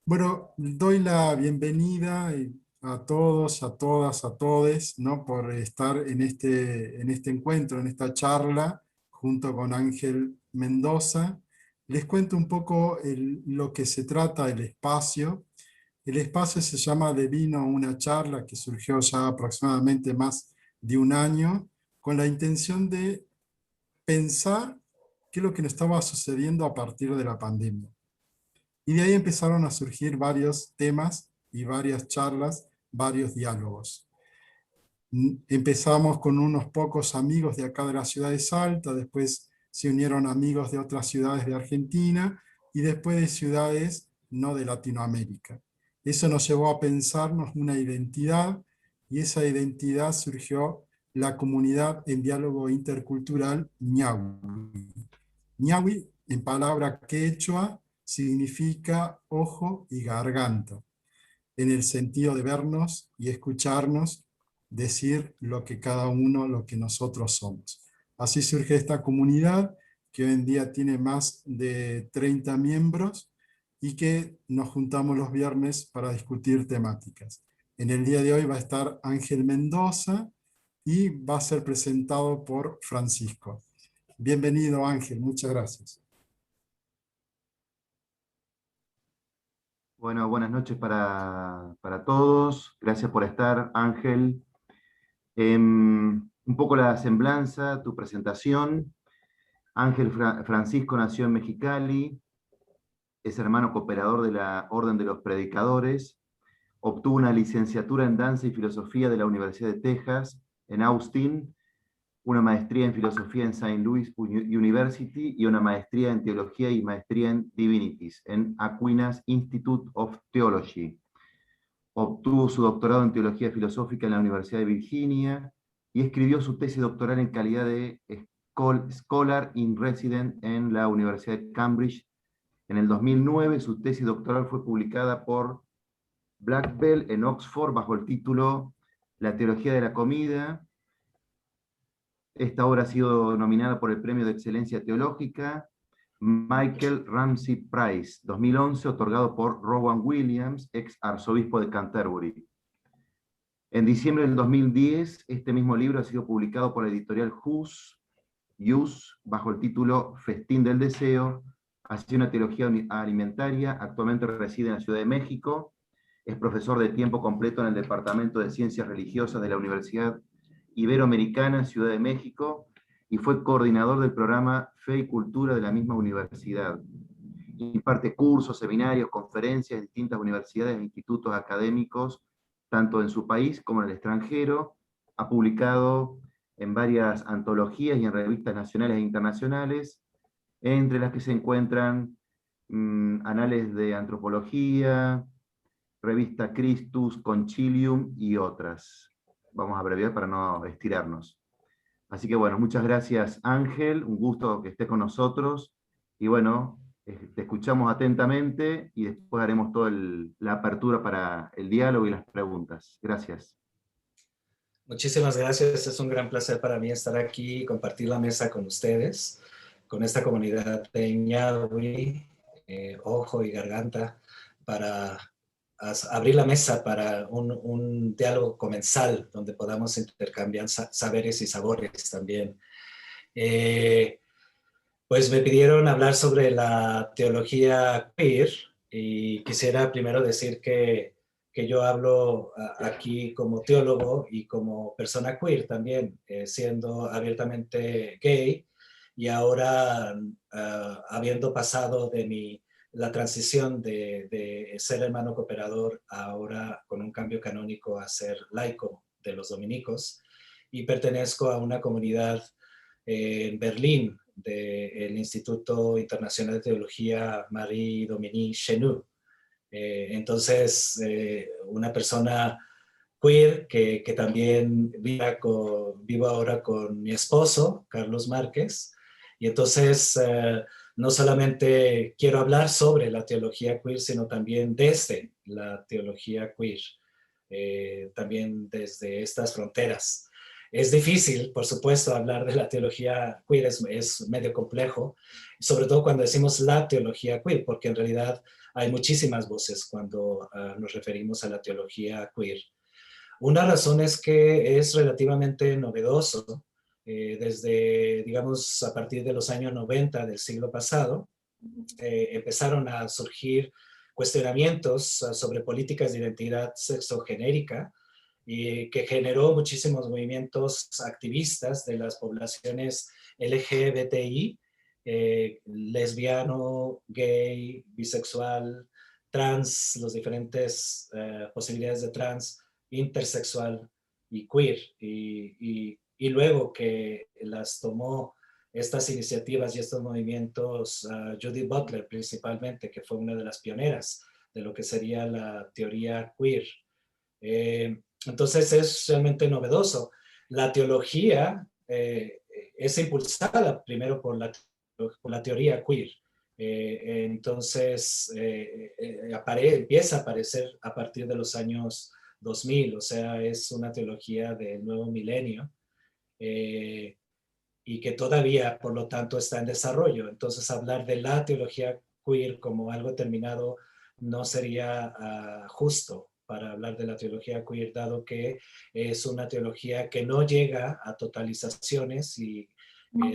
Bueno, doy la bienvenida a todos, a todas, a todes, ¿no? Por estar en este encuentro, en esta charla, junto con Ángel Mendoza. Les cuento un poco lo que se trata el espacio. El espacio se llama De Vino a una charla que surgió ya aproximadamente más de un año, con la intención de pensar qué es lo que nos estaba sucediendo a partir de la pandemia. Y de ahí empezaron a surgir varios temas y varias charlas, varios diálogos. Empezamos con unos pocos amigos de acá de la ciudad de Salta, después se unieron amigos de otras ciudades de Argentina y después de ciudades no de Latinoamérica. Eso nos llevó a pensarnos una identidad y esa identidad surgió la comunidad en diálogo intercultural Ñahui. Ñahui, en palabra quechua, significa ojo y garganta, en el sentido de vernos y escucharnos, decir lo que cada uno, lo que nosotros somos. Así surge esta comunidad que hoy en día tiene más de 30 miembros y que nos juntamos los viernes para discutir temáticas. En el día de hoy va a estar Ángel Mendoza y va a ser presentado por Francisco. Bienvenido Ángel, muchas gracias. Bueno, buenas noches para todos. Gracias por estar, Ángel. Un poco la semblanza, tu presentación. Ángel Francisco nació en Mexicali, es hermano cooperador de la Orden de los Predicadores, obtuvo una licenciatura en Danza y Filosofía de la Universidad de Texas, en Austin, una maestría en Filosofía en Saint Louis University y una maestría en Teología y maestría en Divinities en Aquinas Institute of Theology. Obtuvo su doctorado en Teología Filosófica en la Universidad de Virginia y escribió su tesis doctoral en calidad de Scholar in Resident en la Universidad de Cambridge. En el 2009, su tesis doctoral fue publicada por Black Bell en Oxford bajo el título La teología de la comida. Esta obra ha sido nominada por el Premio de Excelencia Teológica Michael Ramsey Prize 2011, otorgado por Rowan Williams, ex arzobispo de Canterbury. En diciembre del 2010, este mismo libro ha sido publicado por la editorial Hus bajo el título Festín del Deseo, hacia una teología alimentaria. Actualmente reside en la Ciudad de México, es profesor de tiempo completo en el Departamento de Ciencias Religiosas de la Universidad Iberoamericana en Ciudad de México y fue coordinador del programa Fe y Cultura de la misma universidad. Imparte cursos, seminarios, conferencias en distintas universidades e institutos académicos, tanto en su país como en el extranjero. Ha publicado en varias antologías y en revistas nacionales e internacionales, entre las que se encuentran Anales de Antropología, Revista Christus, Concilium y otras. Vamos a abreviar para no estirarnos. Así que bueno, muchas gracias Ángel, un gusto que estés con nosotros. Y bueno, te escuchamos atentamente y después haremos toda la apertura para el diálogo y las preguntas. Gracias. Muchísimas gracias, es un gran placer para mí estar aquí y compartir la mesa con ustedes, con esta comunidad de Ñahui, ojo y garganta, para abrir la mesa para un diálogo comensal donde podamos intercambiar saberes y sabores también. Pues me pidieron hablar sobre la teología queer y quisiera primero decir que yo hablo aquí como teólogo y como persona queer también, siendo abiertamente gay y ahora habiendo pasado de la transición de ser hermano cooperador ahora con un cambio canónico a ser laico de los dominicos y pertenezco a una comunidad en Berlín del Instituto Internacional de Teología Marie-Dominique Chenu. Entonces, una persona queer que también vivo ahora con mi esposo, Carlos Márquez, y entonces no solamente quiero hablar sobre la teología queer, sino también desde la teología queer, también desde estas fronteras. Es difícil, por supuesto, hablar de la teología queer, es medio complejo, sobre todo cuando decimos la teología queer, porque en realidad hay muchísimas voces cuando nos referimos a la teología queer. Una razón es que es relativamente novedoso, desde, digamos, a partir de los años 90 del siglo pasado, empezaron a surgir cuestionamientos sobre políticas de identidad sexogenérica, y que generó muchísimos movimientos activistas de las poblaciones LGBTI, lesbiano, gay, bisexual, trans, las diferentes posibilidades de trans, intersexual y queer. Y luego que las tomó estas iniciativas y estos movimientos, Judith Butler principalmente, que fue una de las pioneras de lo que sería la teoría queer. Entonces es realmente novedoso. La teología es impulsada primero por la teoría queer. Entonces empieza a aparecer a partir de los años 2000, o sea, es una teología del nuevo milenio. Y que todavía, por lo tanto, está en desarrollo. Entonces, hablar de la teología queer como algo terminado no sería justo para hablar de la teología queer, dado que es una teología que no llega a totalizaciones y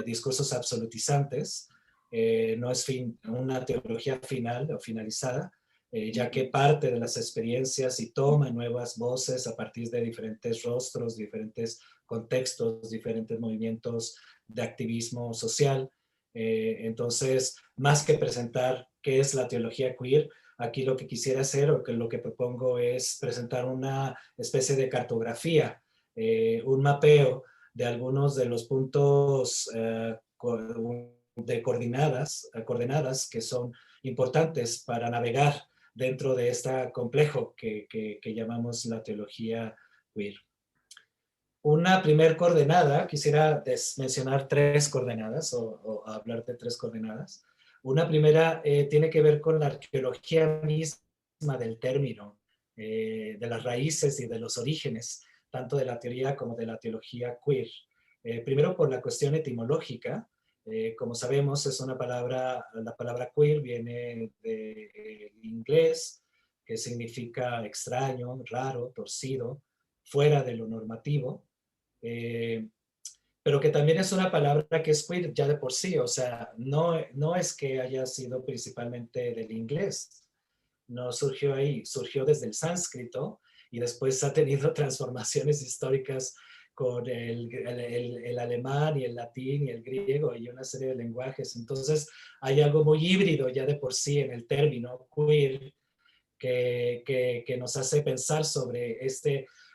discursos absolutizantes. No es una teología final o finalizada, ya que parte de las experiencias y toma nuevas voces a partir de diferentes rostros, diferentes contextos, diferentes movimientos de activismo social. Entonces, más que presentar qué es la teología queer, aquí lo que quisiera hacer o que lo que propongo es presentar una especie de cartografía, un mapeo de algunos de los puntos de coordenadas que son importantes para navegar dentro de este complejo que llamamos la teología queer. Una primer coordenada, quisiera mencionar tres coordenadas o hablar de tres coordenadas. Una primera tiene que ver con la arqueología misma del término, de las raíces y de los orígenes, tanto de la teoría como de la teología queer. Primero por la cuestión etimológica. Como sabemos, es una palabra, la palabra queer viene del inglés, que significa extraño, raro, torcido, fuera de lo normativo. Pero que también es una palabra que es queer ya de por sí, o sea, no es que haya sido principalmente del inglés, no surgió ahí, surgió desde el sánscrito y después ha tenido transformaciones históricas con el alemán y el latín y el griego y una serie de lenguajes. Entonces hay algo muy híbrido ya de por sí en el término queer que nos hace pensar sobre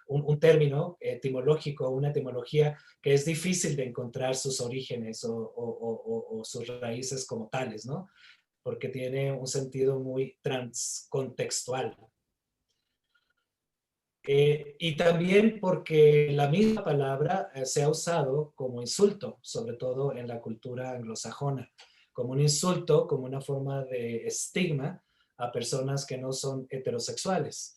un término etimológico, una etimología que es difícil de encontrar sus orígenes o sus raíces como tales, ¿no? Porque tiene un sentido muy transcontextual. Y también porque la misma palabra se ha usado como insulto, sobre todo en la cultura anglosajona, como un insulto, como una forma de estigma a personas que no son heterosexuales.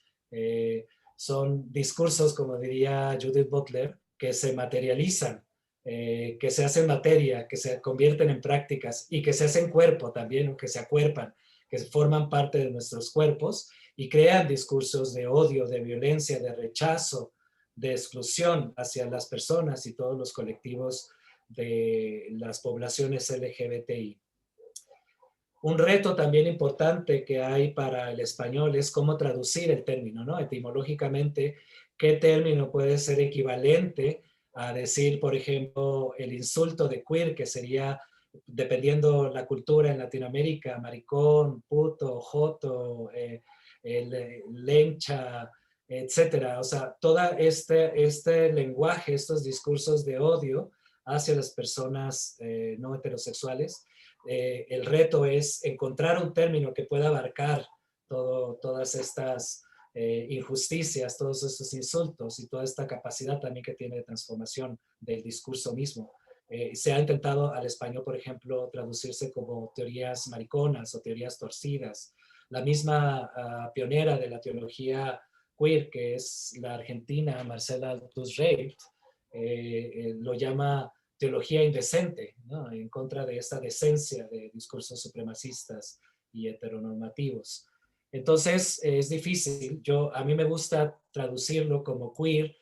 Son discursos, como diría Judith Butler, que se materializan, que se hacen materia, que se convierten en prácticas y que se hacen cuerpo también, que se acuerpan, que forman parte de nuestros cuerpos y crean discursos de odio, de violencia, de rechazo, de exclusión hacia las personas y todos los colectivos de las poblaciones LGBTI. Un reto también importante que hay para el español es cómo traducir el término, ¿no? Etimológicamente, ¿qué término puede ser equivalente a decir, por ejemplo, el insulto de queer, que sería, dependiendo la cultura en Latinoamérica, maricón, puto, joto, lencha, etcétera? O sea, todo este lenguaje, estos discursos de odio hacia las personas no heterosexuales, el reto es encontrar un término que pueda abarcar todas estas injusticias, todos estos insultos y toda esta capacidad también que tiene de transformación del discurso mismo. Se ha intentado al español, por ejemplo, traducirse como teorías mariconas o teorías torcidas. La misma pionera de la teología queer, que es la argentina Marcela Duss-Reiff, lo llama teología indecente, ¿no? En contra de esta decencia de discursos supremacistas y heteronormativos. Entonces, es difícil. A mí me gusta traducirlo como queer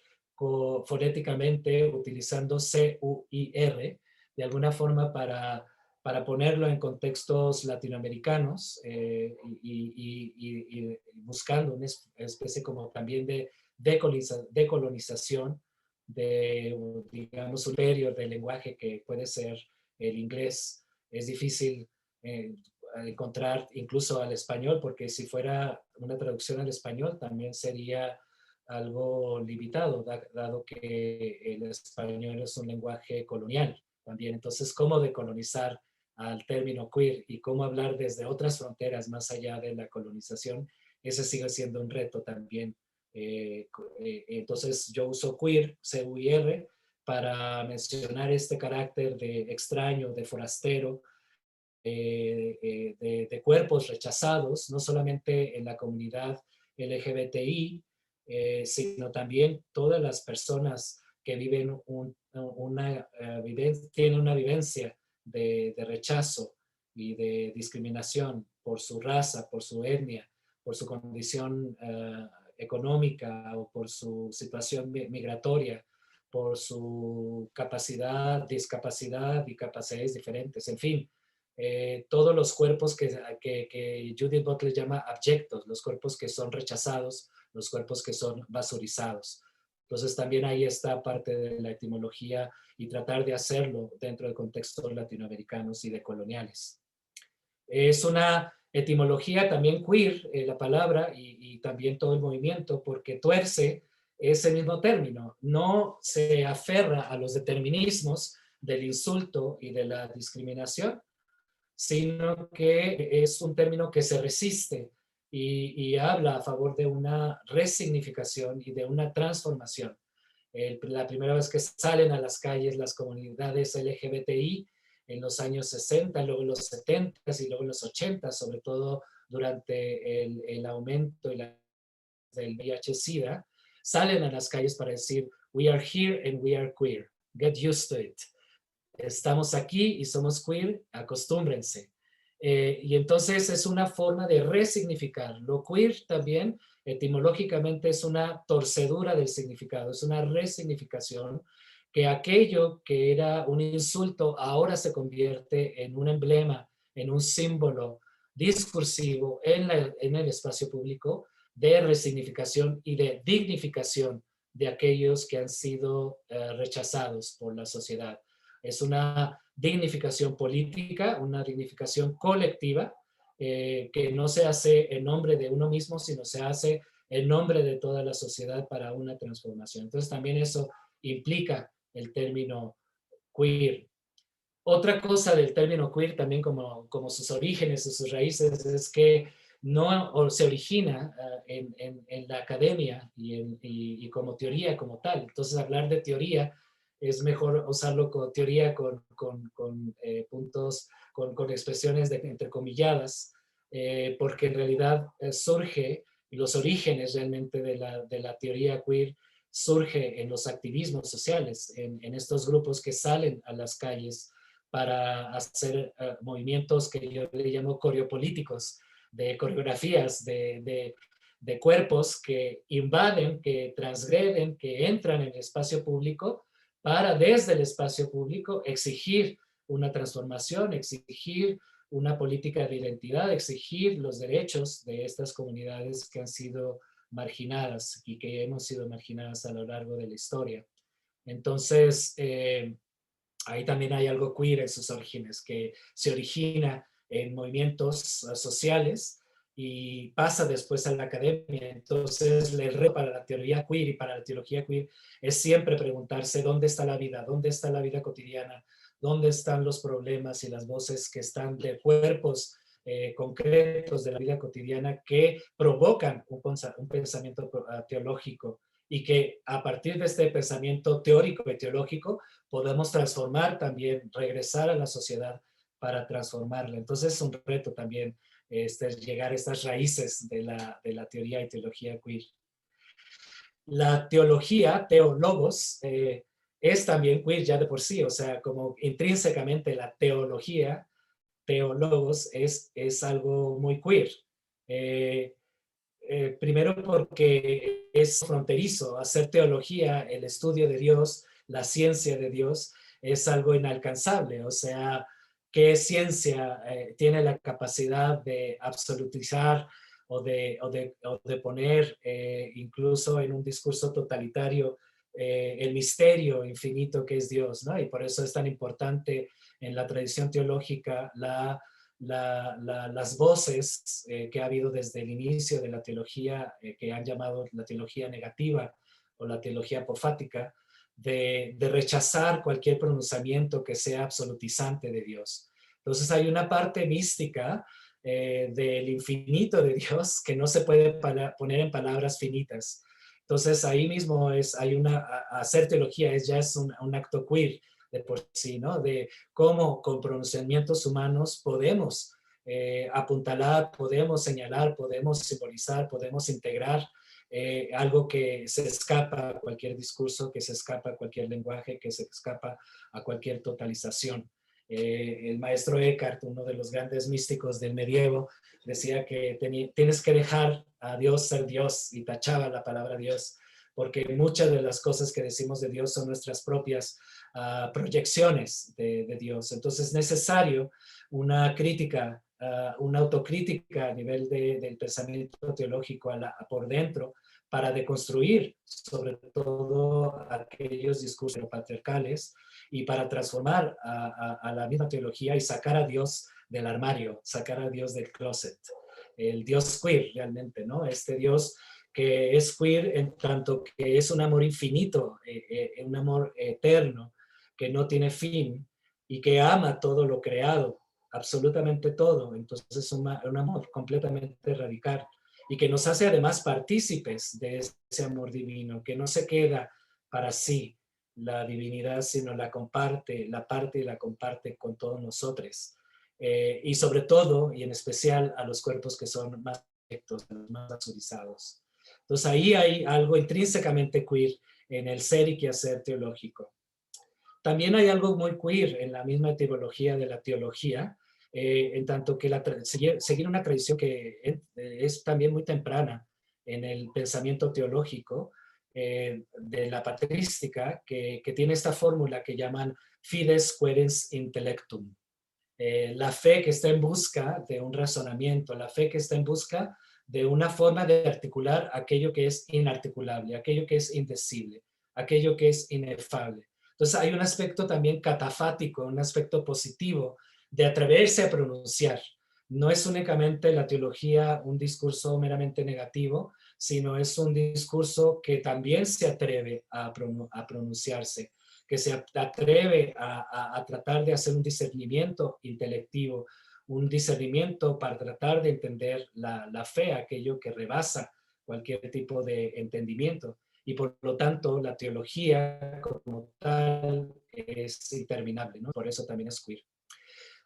fonéticamente utilizando C-U-I-R, de alguna forma para ponerlo en contextos latinoamericanos y buscando una especie como también de decolonización de, digamos, un imperio del lenguaje que puede ser el inglés. Es difícil encontrar incluso al español, porque si fuera una traducción al español también sería algo limitado, dado que el español es un lenguaje colonial también. Entonces, ¿cómo decolonizar al término queer y cómo hablar desde otras fronteras más allá de la colonización? Ese sigue siendo un reto también. Entonces, yo uso queer, C-U-I-R, para mencionar este carácter de extraño, de forastero, de cuerpos rechazados, no solamente en la comunidad LGBTI, sino también todas las personas que viven tienen una vivencia de rechazo y de discriminación por su raza, por su etnia, por su condición económica o por su situación migratoria, por su capacidad, discapacidad y capacidades diferentes, en fin. Todos los cuerpos que Judith Butler llama abyectos, los cuerpos que son rechazados, los cuerpos que son basurizados. Entonces también ahí está parte de la etimología y tratar de hacerlo dentro de contextos latinoamericanos y decoloniales. Es una etimología también queer, la palabra, y también todo el movimiento, porque tuerce es el mismo término, no se aferra a los determinismos del insulto y de la discriminación, sino que es un término que se resiste y habla a favor de una resignificación y de una transformación. La primera vez que salen a las calles las comunidades LGBTI en los años 60, luego en los 70 y luego en los 80, sobre todo durante el aumento del VIH-Sida, salen a las calles para decir, we are here and we are queer, get used to it. Estamos aquí y somos queer, acostúmbrense. Y entonces es una forma de resignificar. Lo queer también etimológicamente es una torcedura del significado, es una resignificación, que aquello que era un insulto ahora se convierte en un emblema, en un símbolo discursivo en el espacio público de resignificación y de dignificación de aquellos que han sido rechazados por la sociedad. Es una dignificación política, una dignificación colectiva, que no se hace en nombre de uno mismo, sino se hace en nombre de toda la sociedad para una transformación. Entonces también eso implica el término queer. Otra cosa del término queer también como sus orígenes o sus raíces es que no se origina en la academia y como teoría como tal. Entonces hablar de teoría es mejor usarlo con teoría con puntos, con expresiones entrecomilladas, porque en realidad surge, los orígenes realmente de la teoría queer surge en los activismos sociales, en estos grupos que salen a las calles para hacer movimientos que yo le llamo coreopolíticos, de coreografías, de cuerpos que invaden, que transgreden, que entran en el espacio público para desde el espacio público exigir una transformación, exigir una política de identidad, exigir los derechos de estas comunidades que han sido marginadas y que hemos sido marginadas a lo largo de la historia. Entonces, ahí también hay algo queer en sus orígenes, que se origina en movimientos sociales y pasa después a la academia. Entonces, el reto para la teoría queer y para la teología queer es siempre preguntarse dónde está la vida cotidiana, dónde están los problemas y las voces que están de cuerpos concretos de la vida cotidiana que provocan un pensamiento teológico, y que a partir de este pensamiento teórico y teológico podemos transformar también, regresar a la sociedad para transformarla. Entonces es un reto también llegar a estas raíces de la teoría y teología queer. La teología, teólogos, es también queer ya de por sí, o sea, como intrínsecamente la teología, teólogos, es algo muy queer. Eh, Primero porque es fronterizo, hacer teología, el estudio de Dios, la ciencia de Dios, es algo inalcanzable. O sea, ¿qué ciencia tiene la capacidad de absolutizar o de poner incluso en un discurso totalitario el misterio infinito que es Dios, ¿no? Y por eso es tan importante en la tradición teológica las voces que ha habido desde el inicio de la teología, que han llamado la teología negativa o la teología apofática, de rechazar cualquier pronunciamiento que sea absolutizante de Dios. Entonces hay una parte mística del infinito de Dios que no se puede poner en palabras finitas. Entonces ahí mismo hacer teología ya es un acto queer de por sí, ¿no? De cómo con pronunciamientos humanos podemos apuntalar, podemos señalar, podemos simbolizar, podemos integrar algo que se escapa a cualquier discurso, que se escapa a cualquier lenguaje, que se escapa a cualquier totalización. El maestro Eckhart, uno de los grandes místicos del medievo, decía que tienes que dejar a Dios ser Dios, y tachaba la palabra Dios, porque muchas de las cosas que decimos de Dios son nuestras propias proyecciones de Dios. Entonces es necesario una crítica, una autocrítica a nivel del pensamiento teológico por dentro, para deconstruir sobre todo aquellos discursos patriarcales y para transformar a la misma teología y sacar a Dios del armario, sacar a Dios del closet. El Dios queer realmente, ¿no? Este Dios que es queer en tanto que es un amor infinito, un amor eterno, que no tiene fin y que ama todo lo creado, absolutamente todo. Entonces es un amor completamente radical y que nos hace además partícipes de ese amor divino, que no se queda para sí la divinidad, sino la comparte, la parte y la comparte con todos nosotros. Y sobre todo, y en especial, a los cuerpos que son más directos, más azurizados. Entonces ahí hay algo intrínsecamente queer en el ser y quehacer teológico. También hay algo muy queer en la misma etimología de la teología, en tanto que seguir una tradición que es también muy temprana en el pensamiento teológico de la patrística, que tiene esta fórmula que llaman fides querens intellectum. La fe que está en busca de un razonamiento, la fe que está en busca de una forma de articular aquello que es inarticulable, aquello que es indecible, aquello que es inefable. Entonces hay un aspecto también catafático, un aspecto positivo de atreverse a pronunciar. No es únicamente la teología un discurso meramente negativo, sino es un discurso que también se atreve a pronunciarse, que se atreve a tratar de hacer un discernimiento intelectivo, un discernimiento para tratar de entender la fe, aquello que rebasa cualquier tipo de entendimiento. Y por lo tanto, la teología como tal es interminable, ¿no? Por eso también es queer.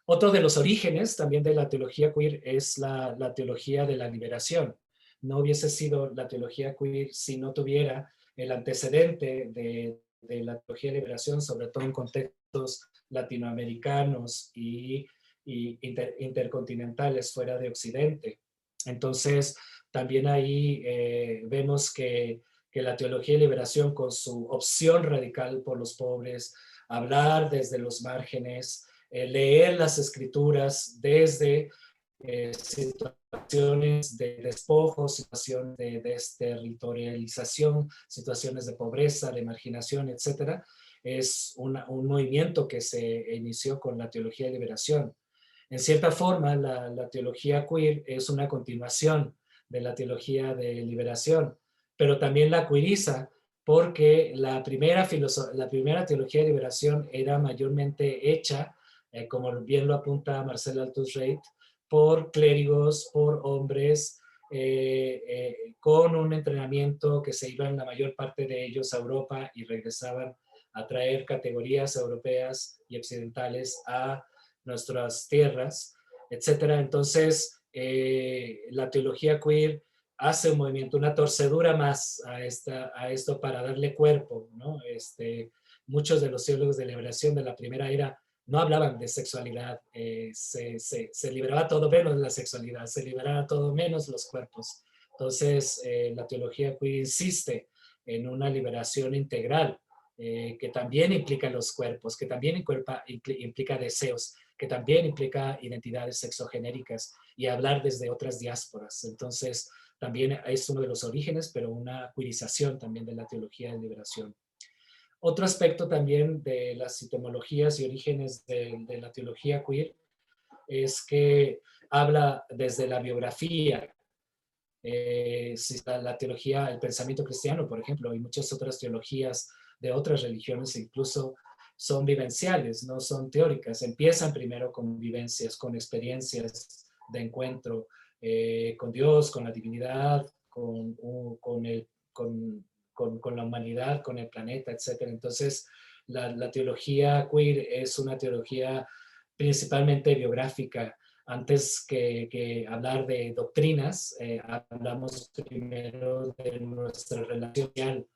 Otro de los orígenes también de la teología queer es la teología de la liberación. No hubiese sido la teología queer si no tuviera el antecedente de la teología de liberación, sobre todo en contextos latinoamericanos y intercontinentales fuera de Occidente. Entonces, también ahí vemos que la teología de liberación, con su opción radical por los pobres, hablar desde los márgenes, leer las escrituras desde situaciones de despojo, situaciones de desterritorialización, situaciones de pobreza, de marginación, etcétera, es un movimiento que se inició con la teología de liberación. En cierta forma, la teología queer es una continuación de la teología de liberación, pero también la queeriza porque la primera teología de liberación era mayormente hecha, como bien lo apunta Marcel Althusreit, por clérigos, por hombres, con un entrenamiento que se iban la mayor parte de ellos a Europa y regresaban a traer categorías europeas y occidentales a nuestras tierras, etcétera. Entonces, la teología queer hace un movimiento, una torcedura más a esto para darle cuerpo, ¿no? muchos de los teólogos de liberación de la primera era no hablaban de sexualidad, se liberaba todo menos la sexualidad, se liberaba todo menos los cuerpos. Entonces, la teología queer insiste en una liberación integral, que también implica los cuerpos, que también implica deseos, que también implica identidades sexogenéricas y hablar desde otras diásporas. Entonces, también es uno de los orígenes, pero una queerización también de la teología de liberación. Otro aspecto también de las etimologías y orígenes de la teología queer es que habla desde la biografía. La teología, el pensamiento cristiano, por ejemplo, y muchas otras teologías de otras religiones incluso son vivenciales, no son teóricas. Empiezan primero con vivencias, con experiencias de encuentro con Dios, con la divinidad, con la humanidad, con el planeta, etc. Entonces, la teología queer es una teología principalmente biográfica. Antes que hablar de doctrinas, hablamos primero de nuestra relación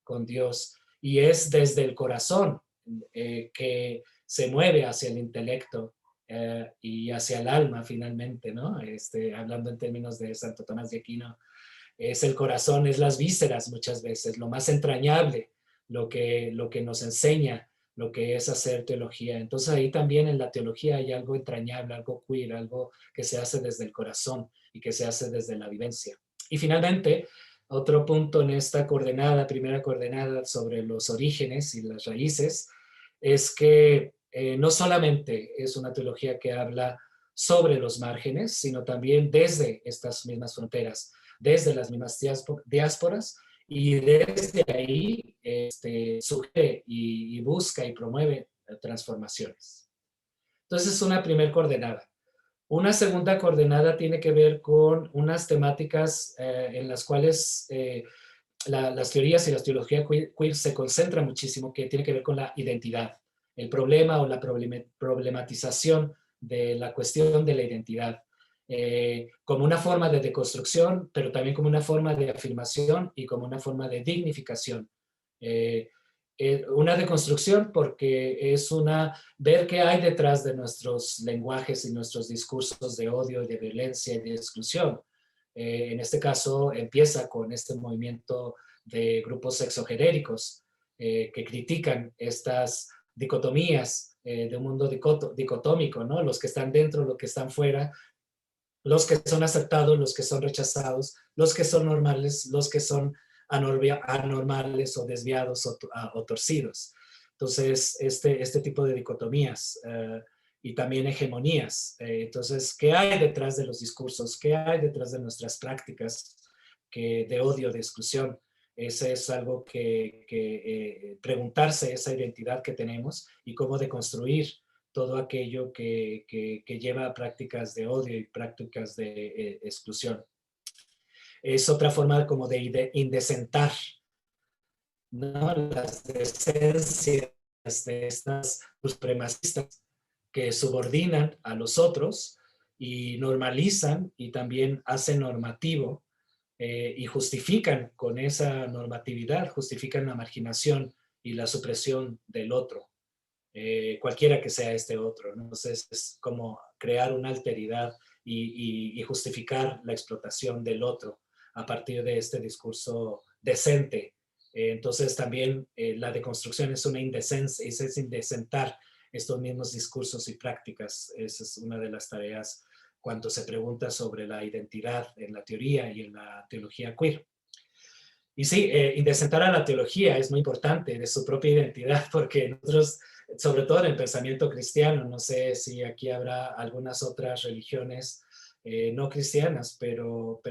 con Dios. Y es desde el corazón que se mueve hacia el intelecto y hacia el alma finalmente, ¿no? Hablando en términos de Santo Tomás de Aquino, es el corazón, es las vísceras muchas veces, lo más entrañable, lo que nos enseña lo que es hacer teología. Entonces ahí también en la teología hay algo entrañable, algo queer, algo que se hace desde el corazón y que se hace desde la vivencia. Y finalmente, otro punto en esta coordenada, primera coordenada sobre los orígenes y las raíces, es que no solamente es una teología que habla sobre los márgenes, sino también desde estas mismas fronteras, desde las mismas diásporas, y desde ahí sugiere y busca y promueve transformaciones. Entonces es una primera coordenada. Una segunda coordenada tiene que ver con unas temáticas en las cuales las teorías y la teología queer se concentran muchísimo, que tiene que ver con la identidad, el problema o la problematización de la cuestión de la identidad. Como una forma de deconstrucción, pero también como una forma de afirmación y como una forma de dignificación. Una deconstrucción porque es ver qué hay detrás de nuestros lenguajes y nuestros discursos de odio y de violencia y de exclusión. En este caso empieza con este movimiento de grupos sexogenéricos que critican estas dicotomías de un mundo dicotómico, ¿no? Los que están dentro, los que están fuera, los que son aceptados, los que son rechazados, los que son normales, los que son anormales o desviados o torcidos. Entonces, este tipo de dicotomías y también hegemonías. Entonces, ¿qué hay detrás de los discursos? ¿Qué hay detrás de nuestras prácticas de odio, de exclusión? Ese es algo que preguntarse esa identidad que tenemos y cómo deconstruir todo aquello que lleva a prácticas de odio y prácticas de exclusión. Es otra forma como de indecentar, ¿no? Las decencias de estas supremacistas que subordinan a los otros y normalizan y también hacen normativo y justifican con esa normatividad, justifican la marginación y la supresión del otro. Cualquiera que sea este otro, ¿no? Entonces es como crear una alteridad y justificar la explotación del otro a partir de este discurso decente. Entonces también la deconstrucción es una indecencia, es indecentar estos mismos discursos y prácticas. Esa es una de las tareas cuando se pregunta sobre la identidad en la teoría y en la teología queer. Y sí, indecentar a la teología es muy importante de su propia identidad, porque nosotros, sobre todo en el pensamiento cristiano, no sé si aquí habrá algunas otras religiones no cristianas, pero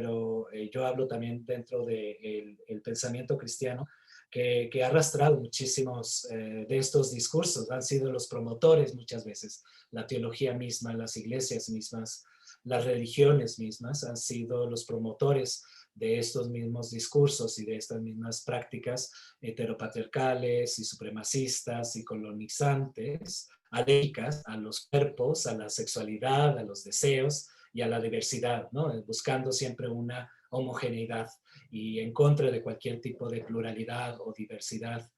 yo hablo también dentro del pensamiento cristiano, que ha arrastrado muchísimos de estos discursos, han sido los promotores muchas veces, la teología misma, las iglesias mismas, las religiones mismas han sido los promotores de estos mismos discursos y de estas mismas prácticas heteropatriarcales y supremacistas y colonizantes, alérgicas a los cuerpos, a la sexualidad, a los deseos y a la diversidad, ¿no? Buscando siempre una homogeneidad y en contra de cualquier tipo de pluralidad o diversidad.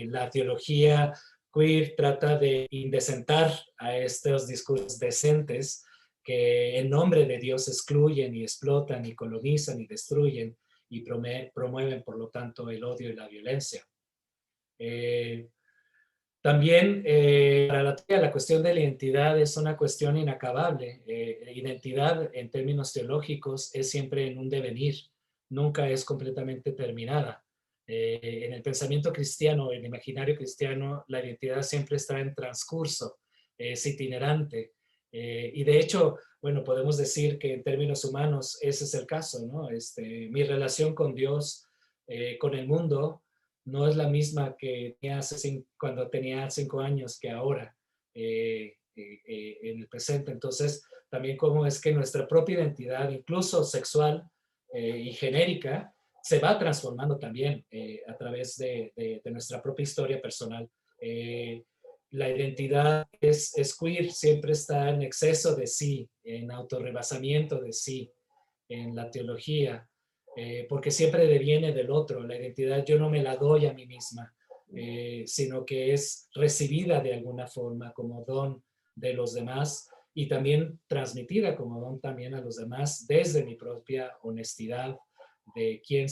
La teología queer trata de indecentar a estos discursos decentes que en nombre de Dios excluyen y explotan y colonizan y destruyen y promueven, por lo tanto, el odio y la violencia. También para la teología, la cuestión de la identidad es una cuestión inacabable. Identidad en términos teológicos es siempre en un devenir, nunca es completamente terminada. En el pensamiento cristiano, en el imaginario cristiano, la identidad siempre está en transcurso, es itinerante. Y de hecho, bueno, podemos decir que en términos humanos ese es el caso, ¿no? Mi relación con Dios, con el mundo, no es la misma que tenía cuando tenía 5 años que ahora en el presente. Entonces, también cómo es que nuestra propia identidad, incluso sexual y genérica, se va transformando también a través de nuestra propia historia personal. La identidad es queer, siempre está en exceso de sí, en autorrebasamiento de sí, en la teología, porque siempre deviene del otro. La identidad yo no me la doy a mí misma, sino que es recibida de alguna forma como don de los demás y también transmitida como don también a los demás desde mi propia honestidad de quién,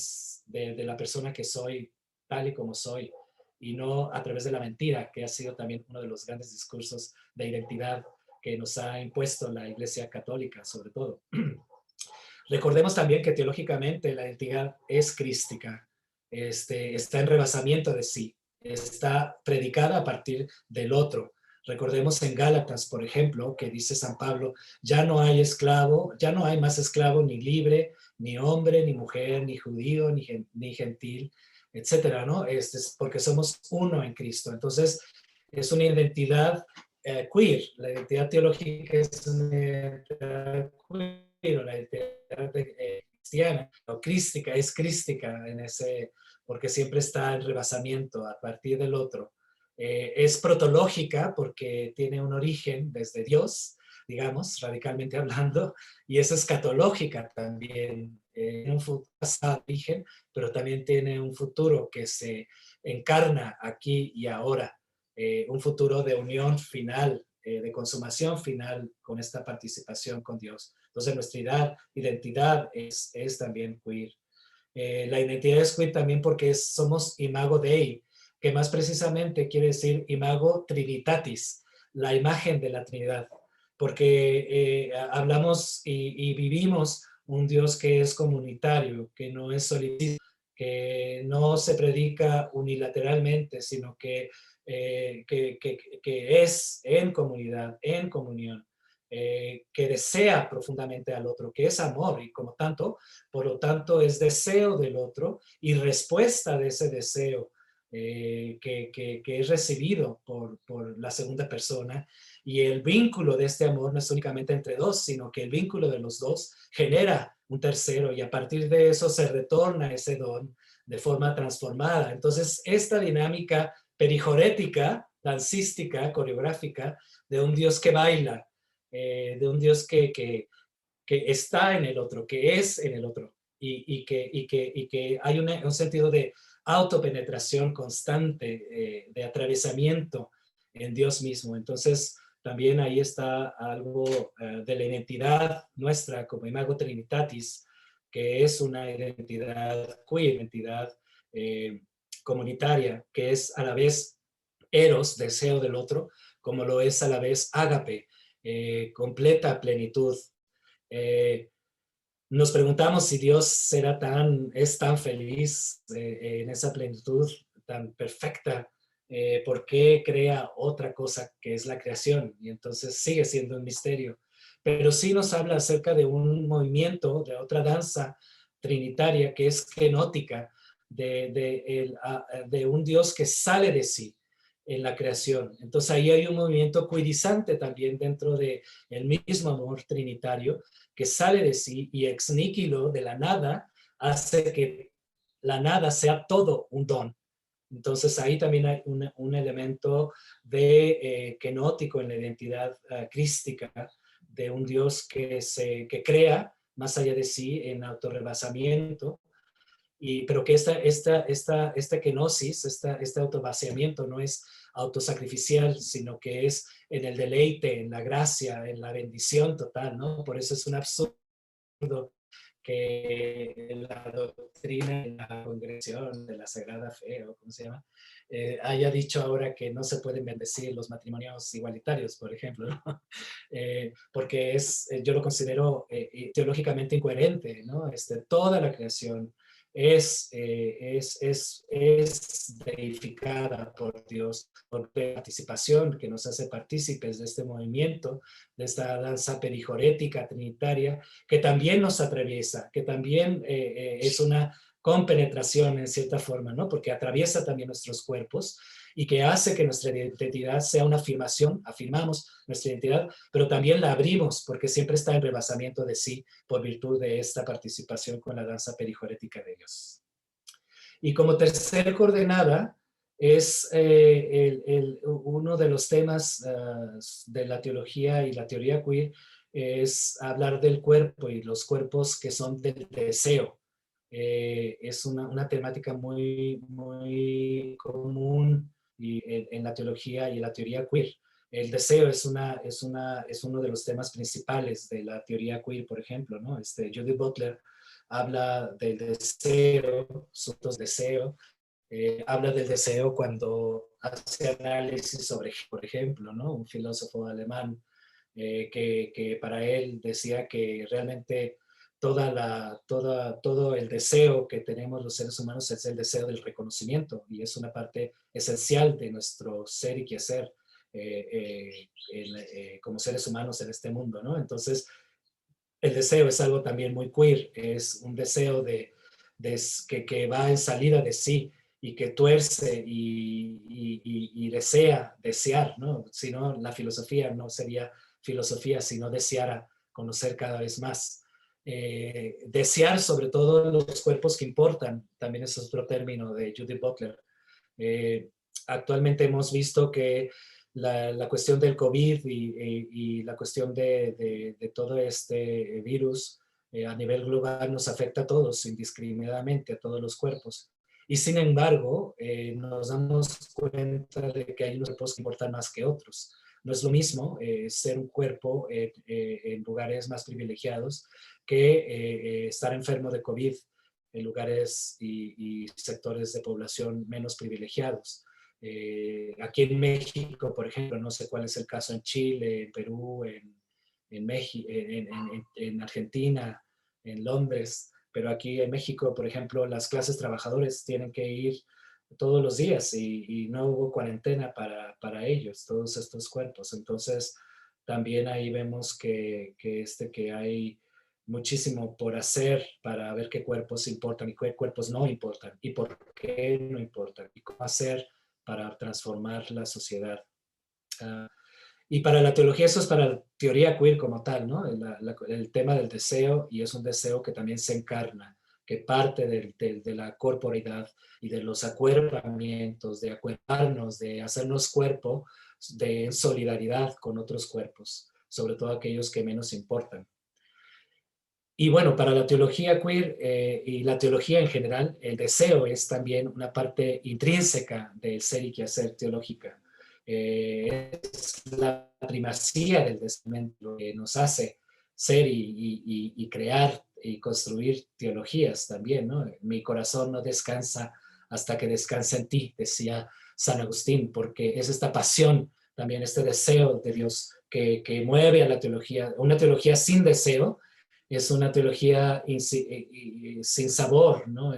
de la persona que soy, tal y como soy, y no a través de la mentira, que ha sido también uno de los grandes discursos de identidad que nos ha impuesto la Iglesia Católica, sobre todo. Recordemos también que teológicamente la identidad es crística, está en rebasamiento de sí, está predicada a partir del otro. Recordemos en Gálatas, por ejemplo, que dice San Pablo, ya no hay esclavo, ya no hay más esclavo ni libre, ni hombre, ni mujer, ni judío, ni gentil, etcétera, ¿no? Porque somos uno en Cristo. Entonces, es una identidad queer. La identidad teológica es una identidad queer, la identidad cristiana o crística, es crística en ese, porque siempre está en rebasamiento a partir del otro. Es protológica porque tiene un origen desde Dios, digamos, radicalmente hablando, y es escatológica también, un futuro origen, pero también tiene un futuro que se encarna aquí y ahora, un futuro de unión final, de consumación final con esta participación con Dios. Entonces nuestra identidad es también queer. La identidad es queer también porque somos imago Dei, que más precisamente quiere decir imago Trinitatis, la imagen de la Trinidad, porque hablamos y vivimos un Dios que es comunitario, que no es solitario, que no se predica unilateralmente, sino que es en comunidad, en comunión, que desea profundamente al otro, que es amor y como tanto, por lo tanto es deseo del otro y respuesta de ese deseo que es recibido por la segunda persona. Y el vínculo de este amor no es únicamente entre dos, sino que el vínculo de los dos genera un tercero y a partir de eso se retorna ese don de forma transformada. Entonces, esta dinámica perijorética, dancística, coreográfica, de un Dios que baila, de un Dios que está en el otro, que es en el otro, y que hay un sentido de autopenetración constante, de atravesamiento en Dios mismo. Entonces, también ahí está algo de la identidad nuestra como imago Trinitatis, que es una identidad queer, identidad comunitaria, que es a la vez eros, deseo del otro, como lo es a la vez ágape, completa plenitud. Eh, Nos preguntamos si Dios es tan feliz en esa plenitud tan perfecta, ¿por qué crea otra cosa que es la creación? Y entonces sigue siendo un misterio. Pero sí nos habla acerca de un movimiento, de otra danza trinitaria que es kenótica, de un Dios que sale de sí en la creación. Entonces ahí hay un movimiento queerizante también dentro del mismo amor trinitario, que sale de sí y ex nihilo, de la nada, hace que la nada sea todo un don. Entonces ahí también hay un elemento de kenótico en la identidad crística de un Dios que crea más allá de sí en autorrebasamiento pero que esta kenosis, este autovaciamiento no es autosacrificial, sino que es en el deleite, en la gracia, en la bendición total, ¿no? Por eso es un absurdo que la doctrina de la congregación de la Sagrada Fe, o cómo se llama, haya dicho ahora que no se pueden bendecir los matrimonios igualitarios, por ejemplo, ¿no? Porque yo lo considero teológicamente incoherente, ¿no? Toda la creación es deificada por Dios, por participación que nos hace partícipes de este movimiento, de esta danza perijorética trinitaria, que también nos atraviesa, que también es una compenetración en cierta forma, ¿no? Porque atraviesa también nuestros cuerpos y que hace que nuestra identidad sea una afirmación, afirmamos nuestra identidad, pero también la abrimos porque siempre está en rebasamiento de sí por virtud de esta participación con la danza perijorética de Dios. Y como tercera coordenada es uno de los temas de la teología y la teoría queer, es hablar del cuerpo y los cuerpos que son del deseo. Es una temática muy, muy común en la teología y la teoría queer. El deseo es uno de los temas principales de la teoría queer, por ejemplo, ¿no? Judith Butler habla del deseo, asuntos de deseo, habla del deseo cuando hace análisis sobre, por ejemplo, ¿no? Un filósofo alemán que para él decía que realmente todo el deseo que tenemos los seres humanos es el deseo del reconocimiento y es una parte esencial de nuestro ser y quehacer como seres humanos en este mundo, ¿no? Entonces, el deseo es algo también muy queer, es un deseo que va en salida de sí y que tuerce y desea, desear, ¿no? Si no, la filosofía no sería filosofía, sino deseara conocer cada vez más. Desear sobre todo los cuerpos que importan, también es otro término de Judith Butler. Actualmente hemos visto que la cuestión del COVID y la cuestión de todo este virus a nivel global nos afecta a todos indiscriminadamente, a todos los cuerpos. Y sin embargo, nos damos cuenta de que hay unos cuerpos que importan más que otros. No es lo mismo ser un cuerpo en lugares más privilegiados que estar enfermo de COVID en lugares y sectores de población menos privilegiados. Aquí en México, por ejemplo, no sé cuál es el caso en Chile, en Perú, en México, en Argentina, en Londres, pero aquí en México, por ejemplo, las clases trabajadores tienen que ir todos los días y no hubo cuarentena para ellos, todos estos cuerpos. Entonces, también ahí vemos que hay muchísimo por hacer para ver qué cuerpos importan y qué cuerpos no importan y por qué no importan y cómo hacer para transformar la sociedad. Y para la teología, eso es para la teoría queer como tal, ¿no? El tema del deseo, y es un deseo que también se encarna, que parte de la corporeidad y de los acuerpamientos, de acuerparnos, de hacernos cuerpo de solidaridad con otros cuerpos, sobre todo aquellos que menos importan. Y bueno, para la teología queer y la teología en general, el deseo es también una parte intrínseca del ser y quehacer teológica. Es la primacía del deseo que nos hace ser y crear y construir teologías también, ¿no? Mi corazón no descansa hasta que descansa en ti, decía San Agustín, porque es esta pasión, también este deseo de Dios que mueve a la teología. Una teología sin deseo es una teología sin sabor, ¿no?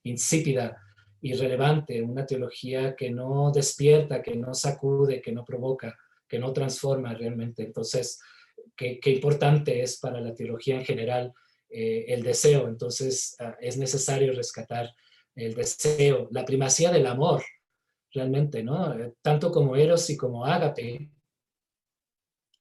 Insípida, irrelevante, una teología que no despierta, que no sacude, que no provoca, que no transforma realmente. Entonces, qué importante es para la teología en general el deseo. Entonces, es necesario rescatar el deseo, la primacía del amor, realmente, ¿no? Tanto como eros y como ágape,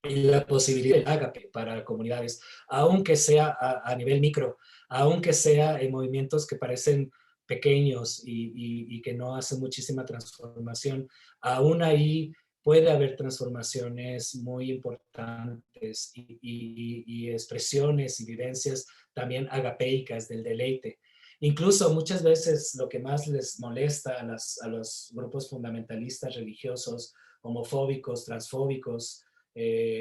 y la posibilidad del ágape para comunidades, aunque sea a nivel micro, aunque sea en movimientos que parecen pequeños y que no hacen muchísima transformación, aún ahí puede haber transformaciones muy importantes y expresiones y vivencias también agapeicas del deleite. Incluso muchas veces lo que más les molesta a los grupos fundamentalistas religiosos, homofóbicos, transfóbicos,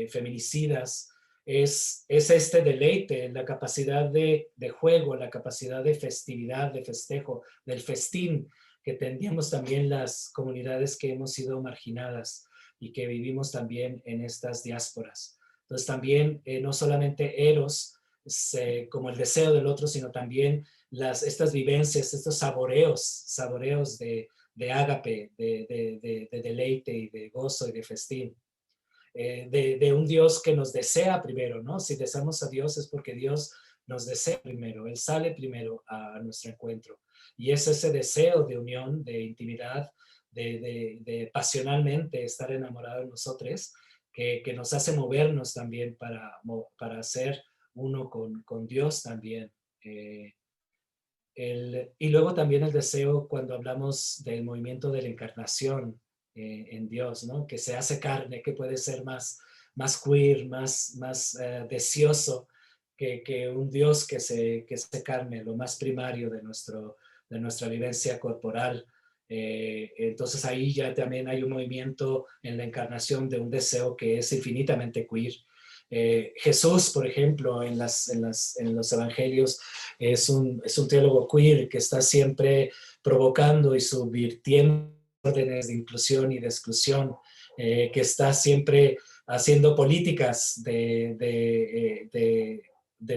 feminicidas, es este deleite, la capacidad de juego, la capacidad de festividad, de festejo, del festín que tendríamos también las comunidades que hemos sido marginadas y que vivimos también en estas diásporas. Entonces también no solamente eros, como el deseo del otro, sino también estas vivencias, estos saboreos de ágape, de deleite y de gozo y de festín. De un Dios que nos desea primero, ¿no? Si deseamos a Dios es porque Dios nos desea primero, Él sale primero a nuestro encuentro. Y es ese deseo de unión, de intimidad, de pasionalmente estar enamorado de nosotros, que nos hace movernos también para ser uno con Dios también. Y luego también el deseo cuando hablamos del movimiento de la encarnación en Dios, ¿no? Que se hace carne, que puede ser más queer, más deseoso que un Dios que se carne, lo más primario de nuestra vivencia corporal. Entonces ahí ya también hay un movimiento en la encarnación de un deseo que es infinitamente queer. Jesús, por ejemplo, en los evangelios es un teólogo queer que está siempre provocando y subvirtiendo órdenes de inclusión y de exclusión, que está siempre haciendo políticas de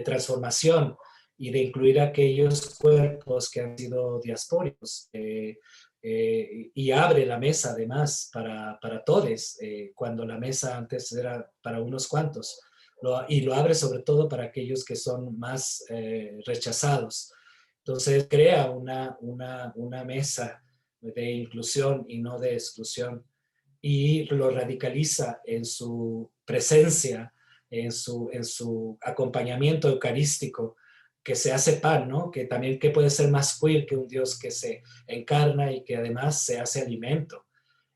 transformación y de incluir aquellos cuerpos que han sido diaspóricos. Y abre la mesa además para todos, cuando la mesa antes era para unos cuantos, y lo abre sobre todo para aquellos que son más rechazados. Entonces crea una mesa de inclusión y no de exclusión, y lo radicaliza en su presencia, en su acompañamiento eucarístico, que se hace pan, ¿no? Que también que puede ser más queer que un Dios que se encarna y que además se hace alimento,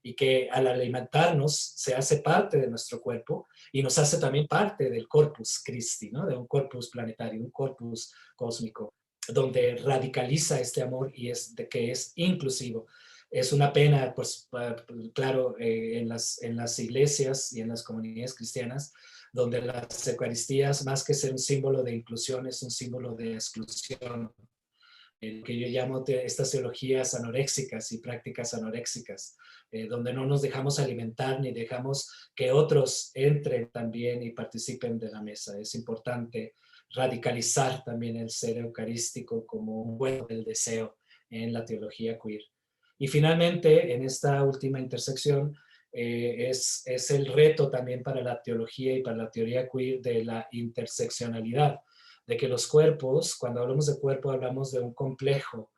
y que al alimentarnos se hace parte de nuestro cuerpo y nos hace también parte del corpus Christi, ¿no? De un corpus planetario, un corpus cósmico, donde radicaliza este amor y que es inclusivo. Es una pena, pues claro, en las iglesias y en las comunidades cristianas, donde las Eucaristías, más que ser un símbolo de inclusión, es un símbolo de exclusión, que yo llamo estas teologías anoréxicas y prácticas anoréxicas, donde no nos dejamos alimentar ni dejamos que otros entren también y participen de la mesa. Es importante radicalizar también el ser eucarístico como un vuelo del deseo en la teología queer. Y finalmente, en esta última intersección, es el reto también para la teología y para la teoría queer de la interseccionalidad, de que los cuerpos, cuando hablamos de cuerpo, hablamos de un complejo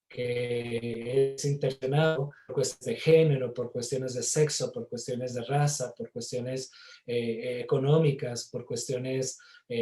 que es interseccionado por cuestiones de género, por cuestiones de sexo, por cuestiones de raza, por cuestiones económicas, por cuestiones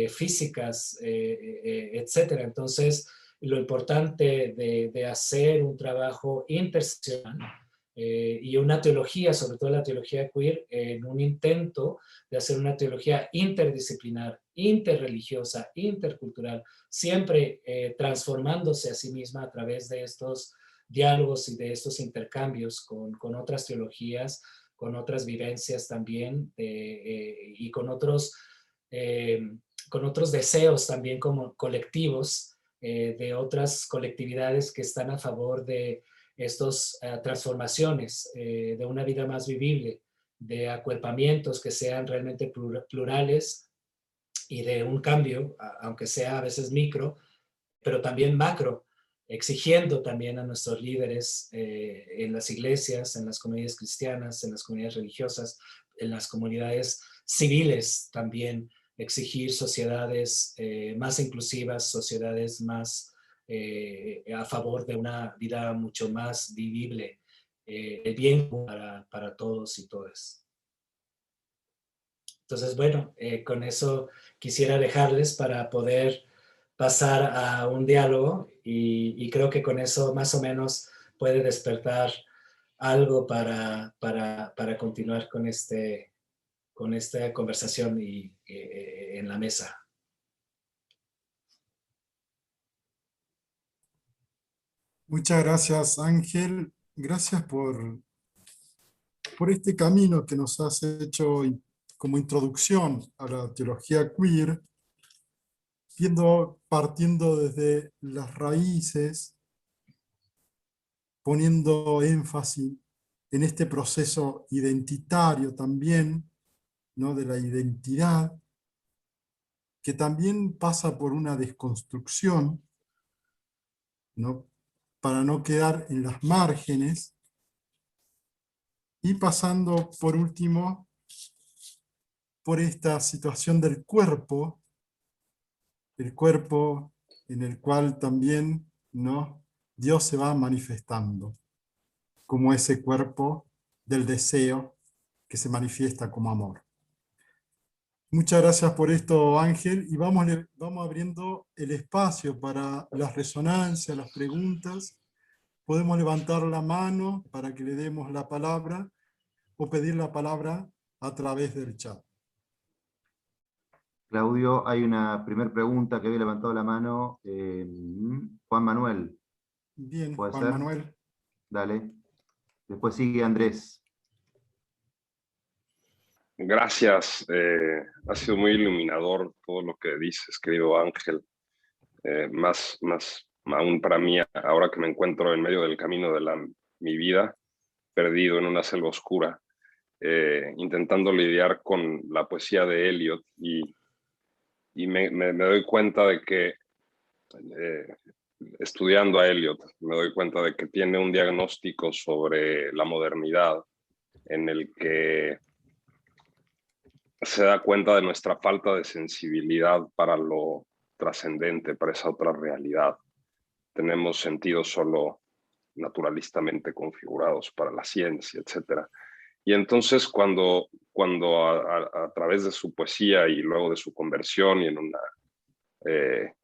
físicas, etcétera. Entonces, lo importante de hacer un trabajo interseccional y una teología, sobre todo la teología queer, en un intento de hacer una teología interdisciplinar, interreligiosa, intercultural, siempre transformándose a sí misma a través de estos diálogos y de estos intercambios con otras teologías, con otras vivencias también, y con otros deseos también como colectivos, de otras colectividades que están a favor de estas transformaciones, de una vida más vivible, de acuerpamientos que sean realmente plurales, y de un cambio, aunque sea a veces micro, pero también macro, exigiendo también a nuestros líderes en las iglesias, en las comunidades cristianas, en las comunidades religiosas, en las comunidades civiles también, exigir sociedades más inclusivas, sociedades más a favor de una vida mucho más vivible, el bien para todos y todas. Entonces, bueno, con eso quisiera dejarles para poder pasar a un diálogo, y creo que con eso más o menos puede despertar algo para continuar con esta conversación en la mesa. Muchas gracias, Ángel. Gracias por este camino que nos has hecho como introducción a la teología queer, partiendo desde las raíces, poniendo énfasis en este proceso identitario también, ¿no? De la identidad, que también pasa por una desconstrucción, ¿no? Para no quedar en las márgenes, y pasando por último por esta situación del cuerpo, el cuerpo en el cual también, ¿no? Dios se va manifestando como ese cuerpo del deseo que se manifiesta como amor. Muchas gracias por esto, Ángel, y vamos abriendo el espacio para las resonancias, las preguntas. Podemos levantar la mano para que le demos la palabra o pedir la palabra a través del chat. Claudio, hay una primera pregunta que había levantado la mano. Juan Manuel, Bien, ¿puede Juan ser? Manuel. Dale. Después sigue Andrés. Gracias, ha sido muy iluminador todo lo que dices, querido Ángel. Más aún para mí, ahora que me encuentro en medio del camino de mi vida, perdido en una selva oscura, intentando lidiar con la poesía de Eliot y me doy cuenta de que, estudiando a Eliot, me doy cuenta de que tiene un diagnóstico sobre la modernidad en el que se da cuenta de nuestra falta de sensibilidad para lo trascendente, para esa otra realidad. Tenemos sentidos solo naturalistamente configurados para la ciencia, etc. Y entonces cuando a través de su poesía y luego de su conversión y en una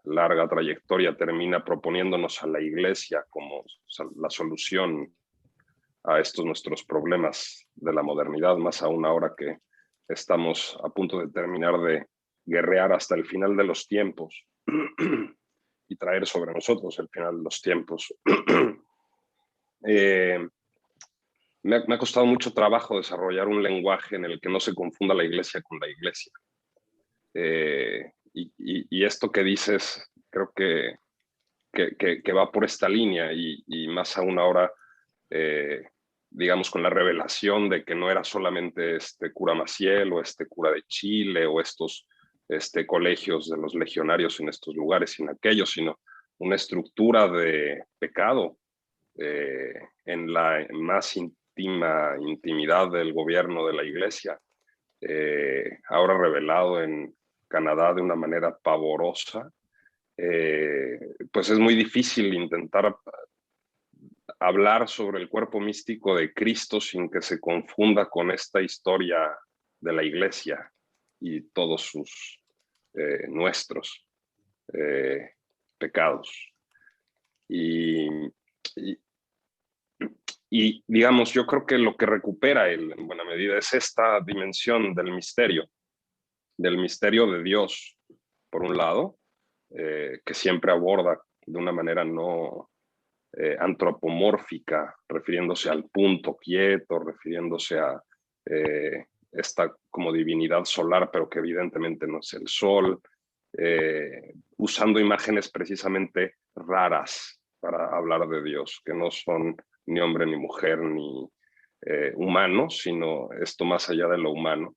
larga trayectoria termina proponiéndonos a la Iglesia como la solución a estos nuestros problemas de la modernidad, más aún ahora que estamos a punto de terminar de guerrear hasta el final de los tiempos y traer sobre nosotros el final de los tiempos. Me ha costado mucho trabajo desarrollar un lenguaje en el que no se confunda la iglesia con la iglesia. Y esto que dices creo que va por esta línea y más aún ahora, digamos, con la revelación de que no era solamente este cura Maciel o este cura de Chile o estos colegios de los legionarios en estos lugares y en aquellos, sino una estructura de pecado en la más intimidad del gobierno de la iglesia, ahora revelado en Canadá de una manera pavorosa. Pues es muy difícil intentar hablar sobre el cuerpo místico de Cristo sin que se confunda con esta historia de la iglesia y todos sus nuestros pecados. Y digamos, yo creo que lo que recupera él en buena medida es esta dimensión del misterio de Dios, por un lado, que siempre aborda de una manera no antropomórfica, refiriéndose al punto quieto, refiriéndose a esta como divinidad solar, pero que evidentemente no es el sol, usando imágenes precisamente raras para hablar de Dios, que no son ni hombre ni mujer ni humano, sino esto más allá de lo humano,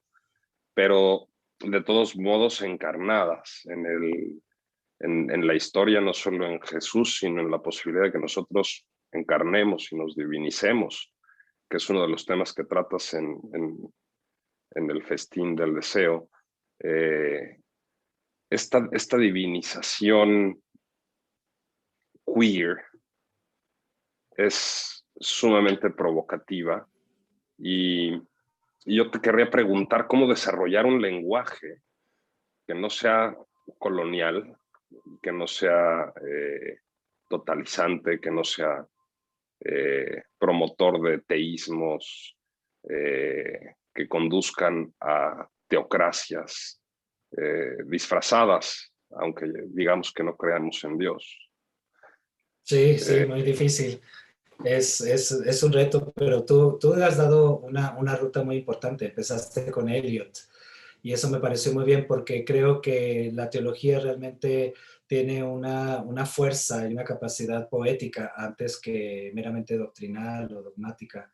pero de todos modos encarnadas en la historia, no solo en Jesús, sino en la posibilidad de que nosotros encarnemos y nos divinicemos, que es uno de los temas que tratas en el festín del deseo. Esta divinización queer es sumamente provocativa y yo te querría preguntar cómo desarrollar un lenguaje que no sea colonial, que no sea totalizante, que no sea promotor de teísmos que conduzcan a teocracias disfrazadas, aunque digamos que no creamos en Dios. Sí, sí, muy difícil. Es un reto, pero tú has dado una ruta muy importante. Empezaste con Eliot y eso me pareció muy bien porque creo que la teología realmente tiene una fuerza y una capacidad poética antes que meramente doctrinal o dogmática.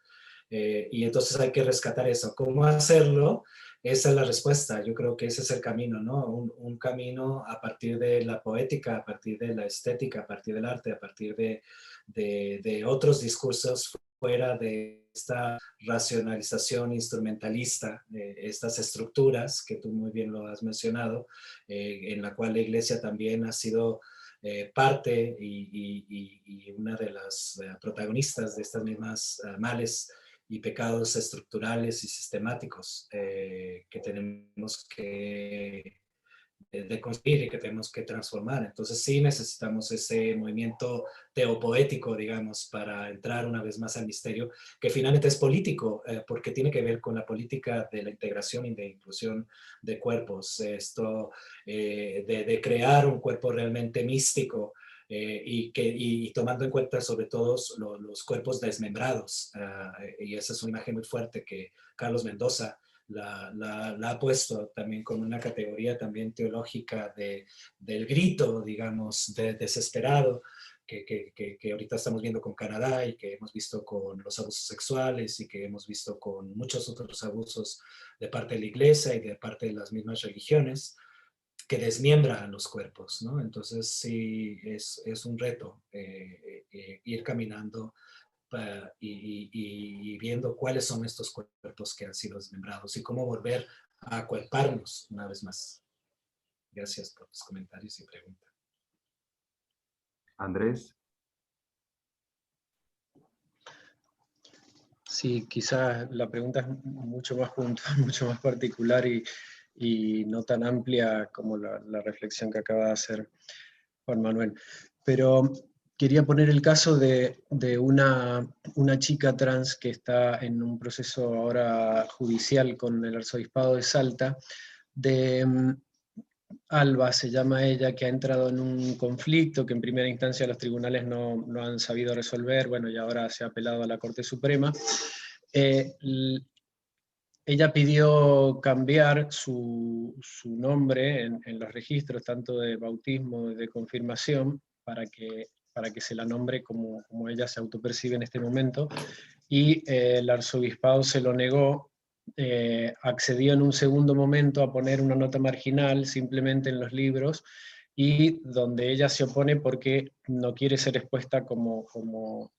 Y entonces hay que rescatar eso. ¿Cómo hacerlo? Esa es la respuesta. Yo creo que ese es el camino, ¿no? Un camino a partir de la poética, a partir de la estética, a partir del arte, a partir de otros discursos fuera de esta racionalización instrumentalista, estas estructuras que tú muy bien lo has mencionado, en la cual la iglesia también ha sido parte y una de las protagonistas de estas mismas males y pecados estructurales y sistemáticos que tenemos que de construir y que tenemos que transformar. Entonces sí necesitamos ese movimiento teopoético, digamos, para entrar una vez más al misterio, que finalmente es político, porque tiene que ver con la política de la integración y de inclusión de cuerpos. Esto de crear un cuerpo realmente místico, y tomando en cuenta sobre todo los cuerpos desmembrados. Y esa es una imagen muy fuerte que Carlos Mendoza la ha puesto también como una categoría también teológica del grito, digamos, desesperado, que ahorita estamos viendo con Canadá y que hemos visto con los abusos sexuales y que hemos visto con muchos otros abusos de parte de la iglesia y de parte de las mismas religiones que desmiembran los cuerpos, ¿no? Entonces sí, es un reto ir caminando y viendo cuáles son estos cuerpos que han sido desmembrados y cómo volver a acuerparnos una vez más. Gracias por tus comentarios y preguntas. Andrés. Sí, quizás la pregunta es mucho más puntual, mucho más particular y no tan amplia como la reflexión que acaba de hacer Juan Manuel. Pero quería poner el caso de una chica trans que está en un proceso ahora judicial con el arzobispado de Salta, de Alba se llama ella, que ha entrado en un conflicto que en primera instancia los tribunales no han sabido resolver, bueno, y ahora se ha apelado a la Corte Suprema. Ella pidió cambiar su nombre en los registros, tanto de bautismo, de confirmación, para que se la nombre como ella se autopercibe en este momento, y el arzobispado se lo negó. Accedió en un segundo momento a poner una nota marginal simplemente en los libros, y donde ella se opone porque no quiere ser expuesta como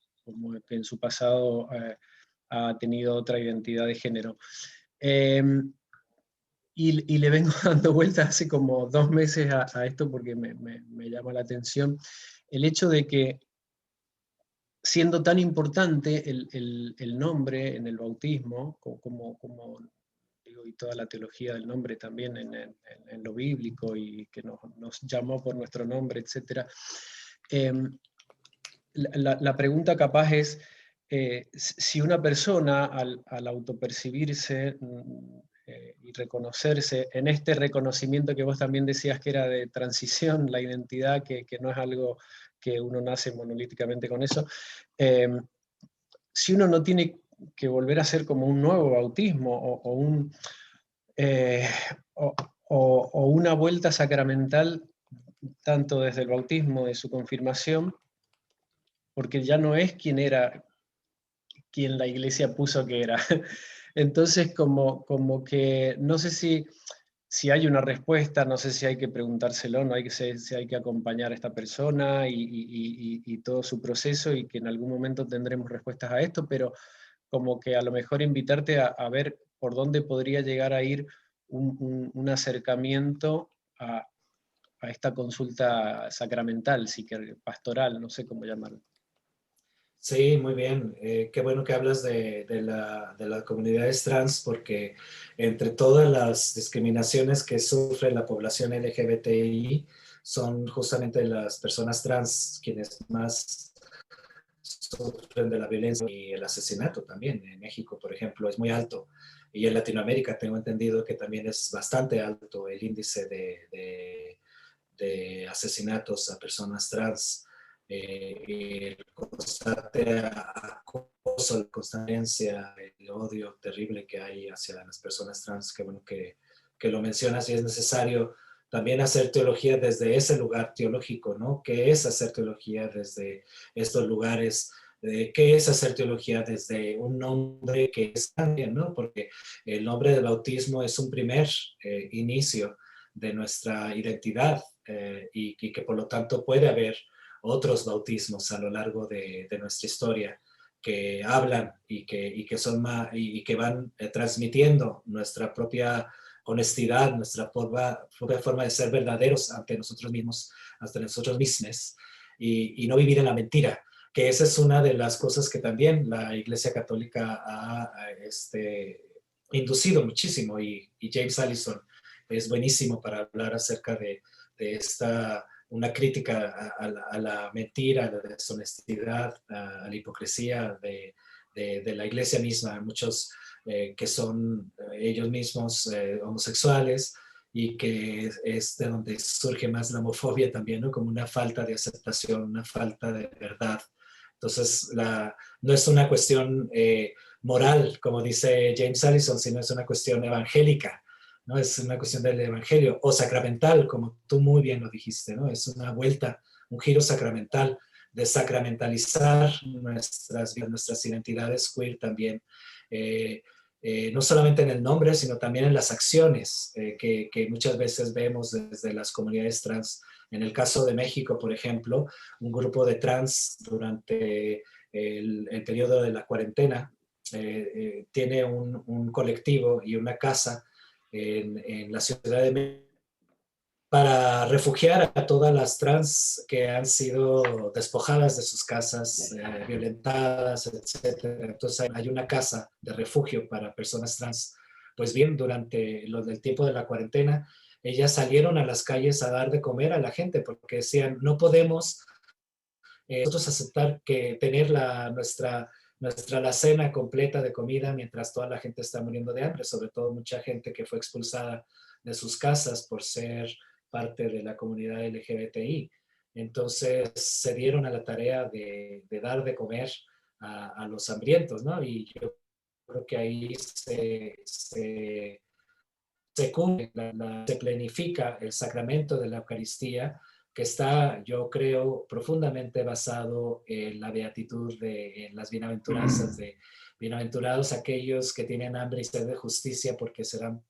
que en su pasado ha tenido otra identidad de género. Y le vengo dando vueltas hace como 2 meses a esto porque me llama la atención el hecho de que, siendo tan importante el nombre en el bautismo, como digo, y toda la teología del nombre también en lo bíblico, y que nos llamó por nuestro nombre, etc. La pregunta capaz es, si una persona al autopercibirse y reconocerse, en este reconocimiento que vos también decías que era de transición, la identidad, que no es algo que uno nace monolíticamente con eso, si uno no tiene que volver a hacer como un nuevo bautismo o una vuelta sacramental, tanto desde el bautismo de su confirmación, porque ya no es quien la iglesia puso que era. Entonces, como que no sé si hay una respuesta, no sé si hay que preguntárselo, no hay que si hay que acompañar a esta persona y todo su proceso, y que en algún momento tendremos respuestas a esto, pero como que a lo mejor invitarte a ver por dónde podría llegar a ir un acercamiento a esta consulta sacramental, pastoral, no sé cómo llamarlo. Sí, muy bien. Qué bueno que hablas de las comunidades trans, porque entre todas las discriminaciones que sufre la población LGBTI, son justamente las personas trans quienes más sufren de la violencia y el asesinato también. En México, por ejemplo, es muy alto. Y en Latinoamérica tengo entendido que también es bastante alto el índice de asesinatos a personas trans. el constante acoso, la constancia, el odio terrible que hay hacia las personas trans, que bueno que lo mencionas, y es necesario también hacer teología desde ese lugar teológico, ¿no? ¿Qué es hacer teología desde estos lugares? ¿Qué es hacer teología desde un nombre que es también, ¿no? Porque el nombre del bautismo es un primer inicio de nuestra identidad y que por lo tanto puede haber otros bautismos a lo largo de nuestra historia que hablan y que son más, y que van transmitiendo nuestra propia honestidad, nuestra propia forma de ser verdaderos ante nosotros mismos, ante nosotros mismos, y no vivir en la mentira, que esa es una de las cosas que también la Iglesia Católica ha inducido muchísimo, y James Allison es buenísimo para hablar acerca de esta, una crítica a la mentira, a la deshonestidad, a la hipocresía de la Iglesia misma, muchos que son ellos mismos homosexuales, y que es de donde surge más la homofobia también, ¿no? Como una falta de aceptación, una falta de verdad. Entonces, no es una cuestión moral, como dice James Allison, sino es una cuestión evangélica, ¿no? Es una cuestión del evangelio, o sacramental, como tú muy bien lo dijiste, ¿no? Es una vuelta, un giro sacramental, de sacramentalizar nuestras vidas, nuestras identidades queer también, no solamente en el nombre, sino también en las acciones que muchas veces vemos desde las comunidades trans. En el caso de México, por ejemplo, un grupo de trans durante el periodo de la cuarentena tiene un colectivo y una casa en la Ciudad de México para refugiar a todas las trans que han sido despojadas de sus casas, violentadas, etc. Entonces hay una casa de refugio para personas trans. Pues bien, durante el tiempo de la cuarentena, ellas salieron a las calles a dar de comer a la gente porque decían, no podemos nosotros aceptar que tener nuestra alacena completa de comida mientras toda la gente está muriendo de hambre, sobre todo mucha gente que fue expulsada de sus casas por ser parte de la comunidad LGBTI. Entonces se dieron a la tarea de dar de comer a los hambrientos, ¿no? Y yo creo que ahí se cumple, se planifica el sacramento de la Eucaristía, que está, yo creo, profundamente basado en la beatitud, en las bienaventuranzas de bienaventurados aquellos que tienen hambre y sed de justicia porque serán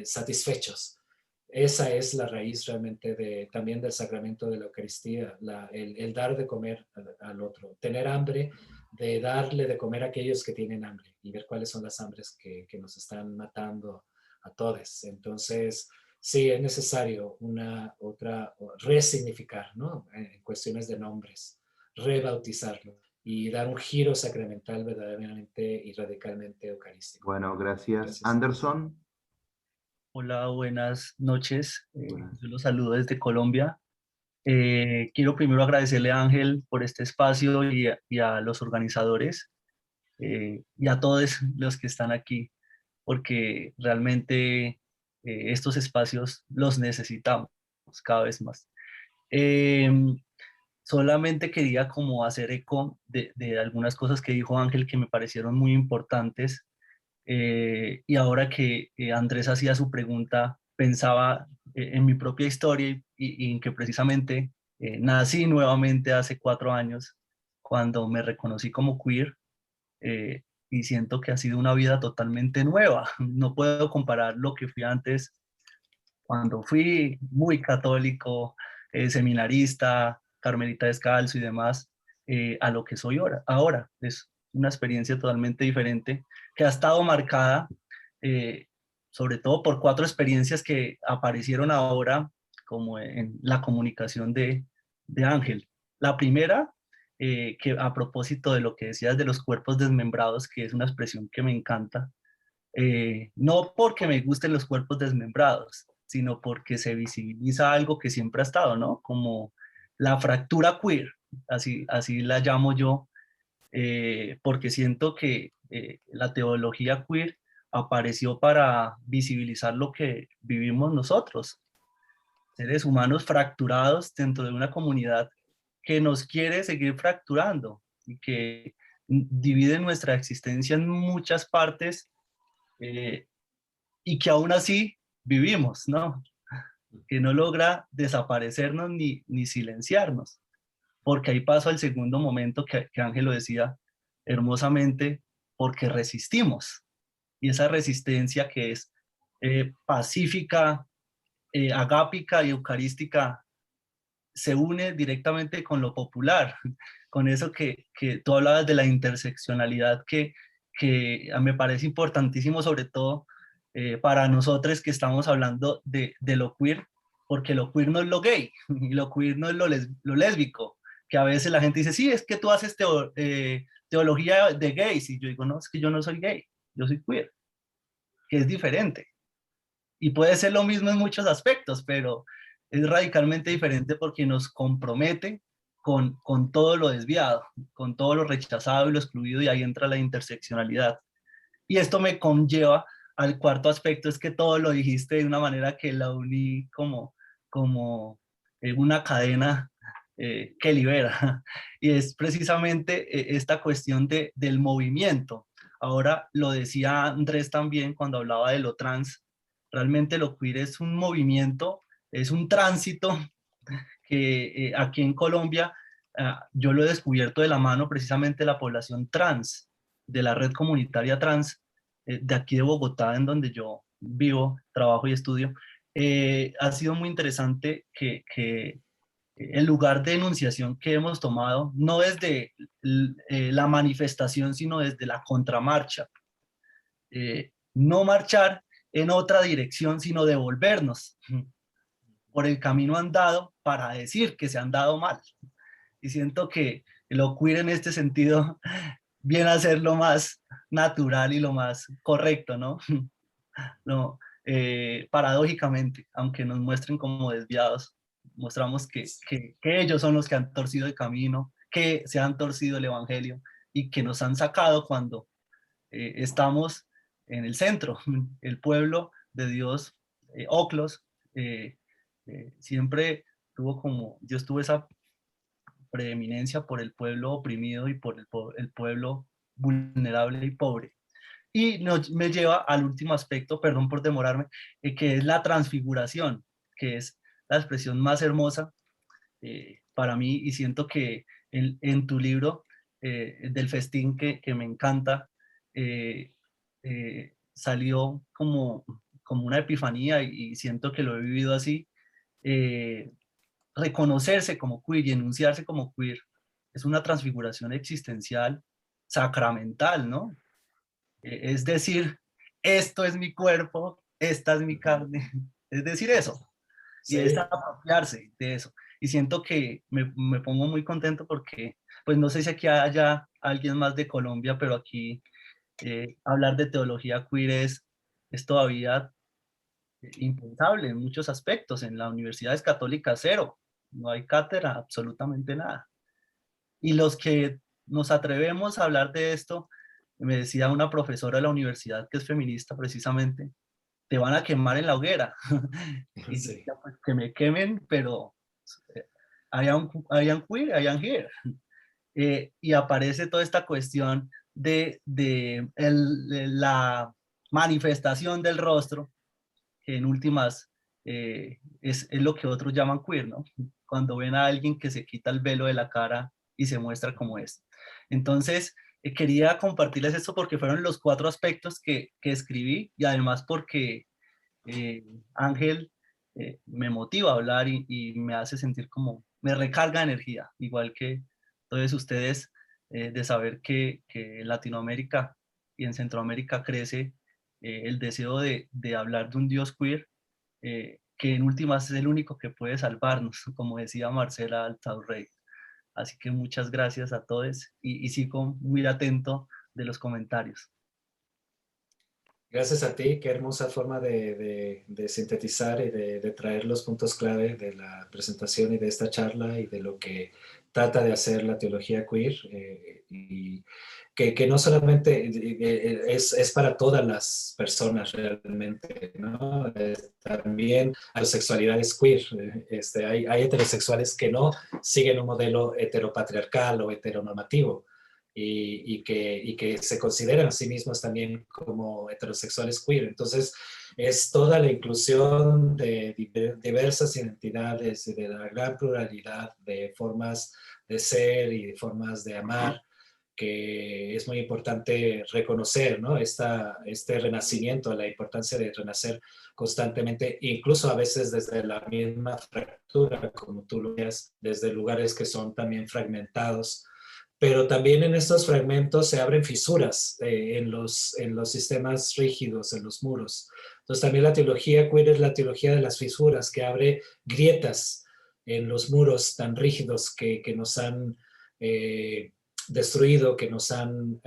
satisfechos. Esa es la raíz realmente también del sacramento de la Eucaristía, el dar de comer al otro, tener hambre, de darle de comer a aquellos que tienen hambre y ver cuáles son las hambres que nos están matando a todos. Entonces, sí, es necesario resignificar, ¿no? En cuestiones de nombres, rebautizarlo y dar un giro sacramental verdaderamente y radicalmente eucarístico. Bueno, gracias. Anderson. Hola, buenas noches. Buenas. Yo los saludo desde Colombia. Quiero primero agradecerle a Ángel por este espacio y a los organizadores y a todos los que están aquí, porque realmente estos espacios los necesitamos cada vez más. Solamente quería como hacer eco de algunas cosas que dijo Ángel que me parecieron muy importantes. Y ahora que Andrés hacía su pregunta, pensaba en mi propia historia y en que precisamente nací nuevamente hace 4 años, cuando me reconocí como queer, y siento que ha sido una vida totalmente nueva. No puedo comparar lo que fui antes, cuando fui muy católico, seminarista, carmelita descalzo y demás, a lo que soy ahora. Es una experiencia totalmente diferente que ha estado marcada sobre todo por 4 experiencias que aparecieron ahora como en la comunicación de Ángel. La primera, que a propósito de lo que decías de los cuerpos desmembrados, que es una expresión que me encanta, no porque me gusten los cuerpos desmembrados, sino porque se visibiliza algo que siempre ha estado, ¿no? Como la fractura queer, así la llamo yo, porque siento que la teología queer apareció para visibilizar lo que vivimos nosotros, seres humanos fracturados dentro de una comunidad que nos quiere seguir fracturando y que divide nuestra existencia en muchas partes y que aún así vivimos, ¿no? Que no logra desaparecernos ni silenciarnos, porque ahí paso al segundo momento que Ángel lo decía hermosamente, porque resistimos. Y esa resistencia que es pacífica, agápica y eucarística, se une directamente con lo popular, con eso que tú hablabas de la interseccionalidad que me parece importantísimo, sobre todo para nosotros que estamos hablando de lo queer, porque lo queer no es lo gay, y lo queer no es lo lésbico, que a veces la gente dice, sí, es que tú haces teología de gays, y yo digo, no, es que yo no soy gay, yo soy queer, que es diferente. Y puede ser lo mismo en muchos aspectos, pero es radicalmente diferente porque nos compromete con todo lo desviado, con todo lo rechazado y lo excluido, y ahí entra la interseccionalidad. Y esto me conlleva al cuarto aspecto, es que todo lo dijiste de una manera que la uní como una cadena que libera. Y es precisamente esta cuestión del movimiento. Ahora lo decía Andrés también cuando hablaba de lo trans. Realmente lo queer es un movimiento, es un tránsito que aquí en Colombia yo lo he descubierto de la mano precisamente de la población trans, de la red comunitaria trans de aquí de Bogotá, en donde yo vivo, trabajo y estudio. Ha sido muy interesante que el lugar de enunciación que hemos tomado, no desde la manifestación, sino desde la contramarcha. No marchar en otra dirección, sino devolvernos por el camino andado para decir que se han dado mal. Y siento que lo queer en este sentido viene a ser lo más natural y lo más correcto, ¿no? No, paradójicamente, aunque nos muestren como desviados, mostramos que ellos son los que han torcido el camino, que se han torcido el evangelio y que nos han sacado cuando estamos en el centro, el pueblo de Dios, Oclos, siempre tuvo como, Dios tuvo esa preeminencia por el pueblo oprimido y por el pueblo vulnerable y pobre. Y me lleva al último aspecto, perdón por demorarme, que es la transfiguración, que es la expresión más hermosa para mí, y siento que en tu libro del festín que me encanta, salió como una epifanía y siento que lo he vivido así. Reconocerse como queer y enunciarse como queer es una transfiguración existencial, sacramental, ¿no? Es decir, esto es mi cuerpo, esta es mi carne, es decir eso, y es apropiarse de eso. Y siento que me pongo muy contento porque, pues no sé si aquí haya alguien más de Colombia, pero aquí hablar de teología queer es todavía impensable en muchos aspectos. En la universidad es católica cero, no hay cátedra, absolutamente nada. Y los que nos atrevemos a hablar de esto, me decía una profesora de la universidad que es feminista precisamente, te van a quemar en la hoguera. Y sí. Decía, pues, que me quemen, pero I am queer, I am here. Y aparece toda esta cuestión de la manifestación del rostro, que en últimas es lo que otros llaman queer, ¿no? Cuando ven a alguien que se quita el velo de la cara y se muestra como es. Entonces, quería compartirles esto porque fueron los 4 aspectos que escribí, y además porque Ángel me motiva a hablar y me hace sentir como, me recarga energía, igual que todos ustedes, de saber que en Latinoamérica y en Centroamérica crece el deseo de hablar de un Dios queer, que en últimas es el único que puede salvarnos, como decía Marcela Altaurrey. Así que muchas gracias a todos y sigo muy atento de los comentarios. Gracias a ti, qué hermosa forma de sintetizar y de traer los puntos clave de la presentación y de esta charla y de lo que trata de hacer la teología queer, y que no solamente es para todas las personas realmente, ¿no? También hay sexualidades queer, hay heterosexuales que no siguen un modelo heteropatriarcal o heteronormativo, y que se consideran a sí mismos también como heterosexuales queer. Entonces, es toda la inclusión de diversas identidades y de la gran pluralidad de formas de ser y de formas de amar, que es muy importante reconocer, ¿no? Este renacimiento, la importancia de renacer constantemente, incluso a veces desde la misma fractura, como tú lo ves, desde lugares que son también fragmentados, pero también en estos fragmentos se abren fisuras en los sistemas rígidos, en los muros. Entonces también la teología queer es la teología de las fisuras, que abre grietas en los muros tan rígidos que nos han destruido, que nos han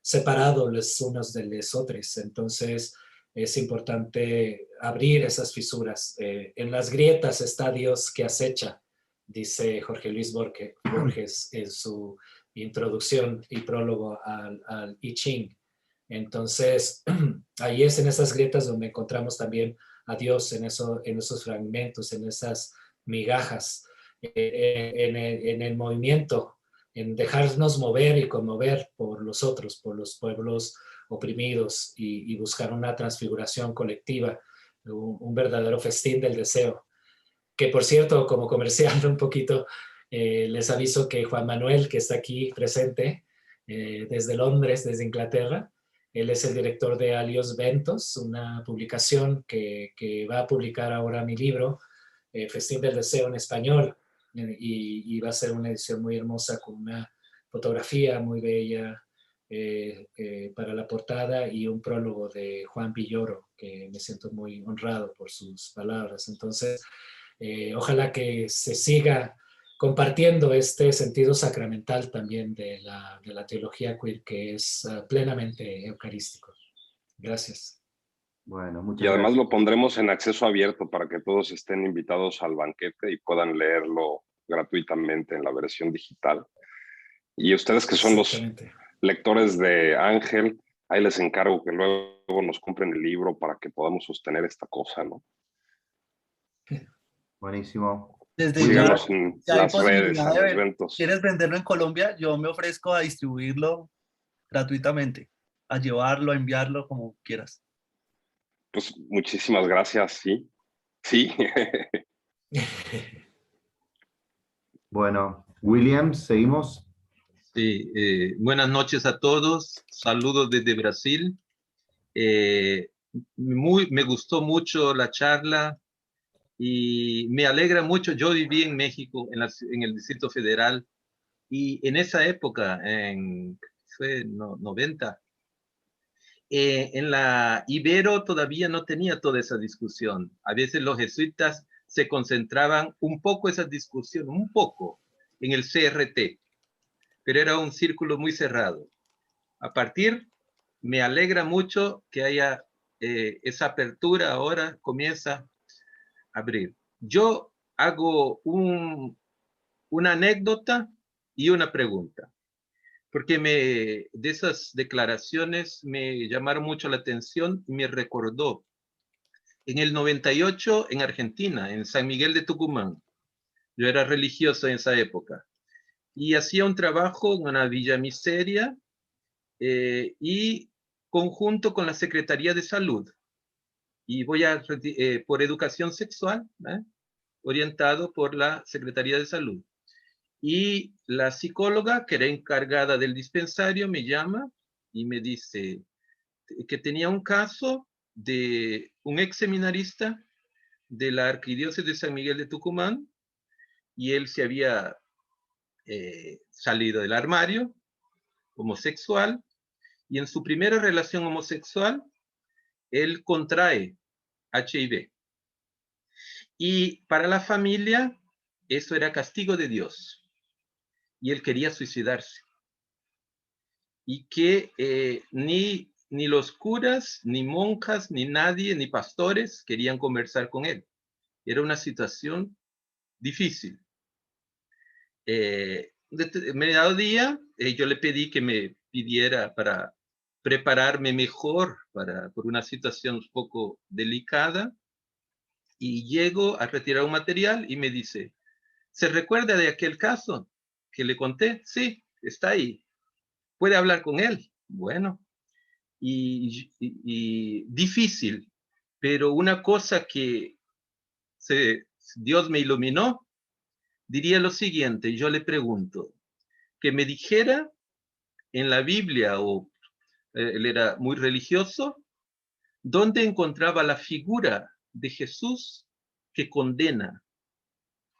separado los unos de los otros. Entonces es importante abrir esas fisuras. En las grietas está Dios que acecha, dice Jorge Luis Borges en su introducción y prólogo al I Ching. Entonces, ahí es en esas grietas donde encontramos también a Dios en esos fragmentos, en esas migajas, en el movimiento, en dejarnos mover y conmover por los otros, por los pueblos oprimidos, y buscar una transfiguración colectiva, un verdadero festín del deseo. Que por cierto, como comercial un poquito, les aviso que Juan Manuel, que está aquí presente desde Londres, desde Inglaterra, él es el director de Alios Ventos, una publicación que va a publicar ahora mi libro, Festín del Deseo en español, y va a ser una edición muy hermosa con una fotografía muy bella para la portada y un prólogo de Juan Villoro, que me siento muy honrado por sus palabras. Entonces, ojalá que se siga compartiendo este sentido sacramental también de la teología queer, que es plenamente eucarístico. Gracias. Bueno, muchas Y además gracias. lo pondremos en acceso abierto para que todos estén invitados al banquete y puedan leerlo gratuitamente en la versión digital. Y ustedes que son los lectores de Ángel, ahí les encargo que luego nos compren el libro para que podamos sostener esta cosa, ¿no? Buenísimo. Desde ya, Síganos en si hay las redes, posibilidad a de los ver, eventos. ¿quieres venderlo en Colombia? Yo me ofrezco a distribuirlo gratuitamente, a llevarlo, a enviarlo, como quieras. Pues muchísimas gracias, sí. Sí. Bueno, William, seguimos. Sí, buenas noches a todos. Saludos desde Brasil. Me gustó mucho la charla y me alegra mucho. Yo viví en México, en el Distrito Federal, y en esa época, fue 90, en la Ibero todavía no tenía toda esa discusión. A veces los jesuitas se concentraban un poco esa discusión, un poco, en el CRT, pero era un círculo muy cerrado. Me alegra mucho que haya esa apertura ahora, comienza a abrir. Yo hago una anécdota y una pregunta, porque de esas declaraciones me llamaron mucho la atención y me recordó. En el 98 en Argentina, en San Miguel de Tucumán, yo era religioso en esa época y hacía un trabajo en una villa miseria, y conjunto con la Secretaría de Salud, y por educación sexual, orientado por la Secretaría de Salud. Y la psicóloga, que era encargada del dispensario, me llama y me dice que tenía un caso de un ex seminarista de la Arquidiócesis de San Miguel de Tucumán, y él se había salido del armario homosexual, y en su primera relación homosexual, él contrae HIV. Y para la familia, eso era castigo de Dios. Y él quería suicidarse. Y que ni los curas, ni monjas, ni nadie, ni pastores querían conversar con él. Era una situación difícil. mediodía, yo le pedí que me pidiera para prepararme mejor por una situación un poco delicada, y llego a retirar un material y me dice, ¿se recuerda de aquel caso que le conté? Sí, está ahí. ¿Puede hablar con él? Bueno, y difícil, pero una cosa que Dios me iluminó, diría lo siguiente, yo le pregunto, que me dijera en la Biblia, o él era muy religioso, ¿dónde encontraba la figura de Jesús que condena?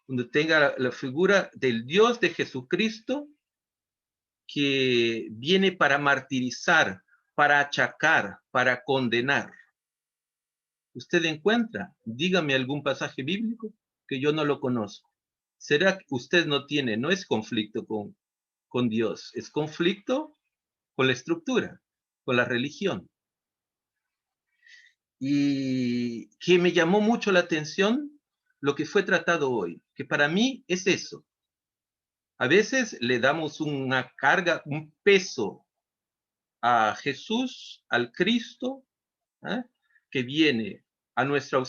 Donde tenga la figura del Dios de Jesucristo que viene para martirizar, para achacar, para condenar. ¿Usted encuentra? Dígame algún pasaje bíblico que yo no lo conozco. ¿Será que usted no tiene, no es conflicto con Dios, es conflicto con la estructura, con la religión? Y que me llamó mucho la atención lo que fue tratado hoy, que para mí es eso. A veces le damos una carga, un peso a Jesús, al Cristo, ¿eh? Que viene a nuestro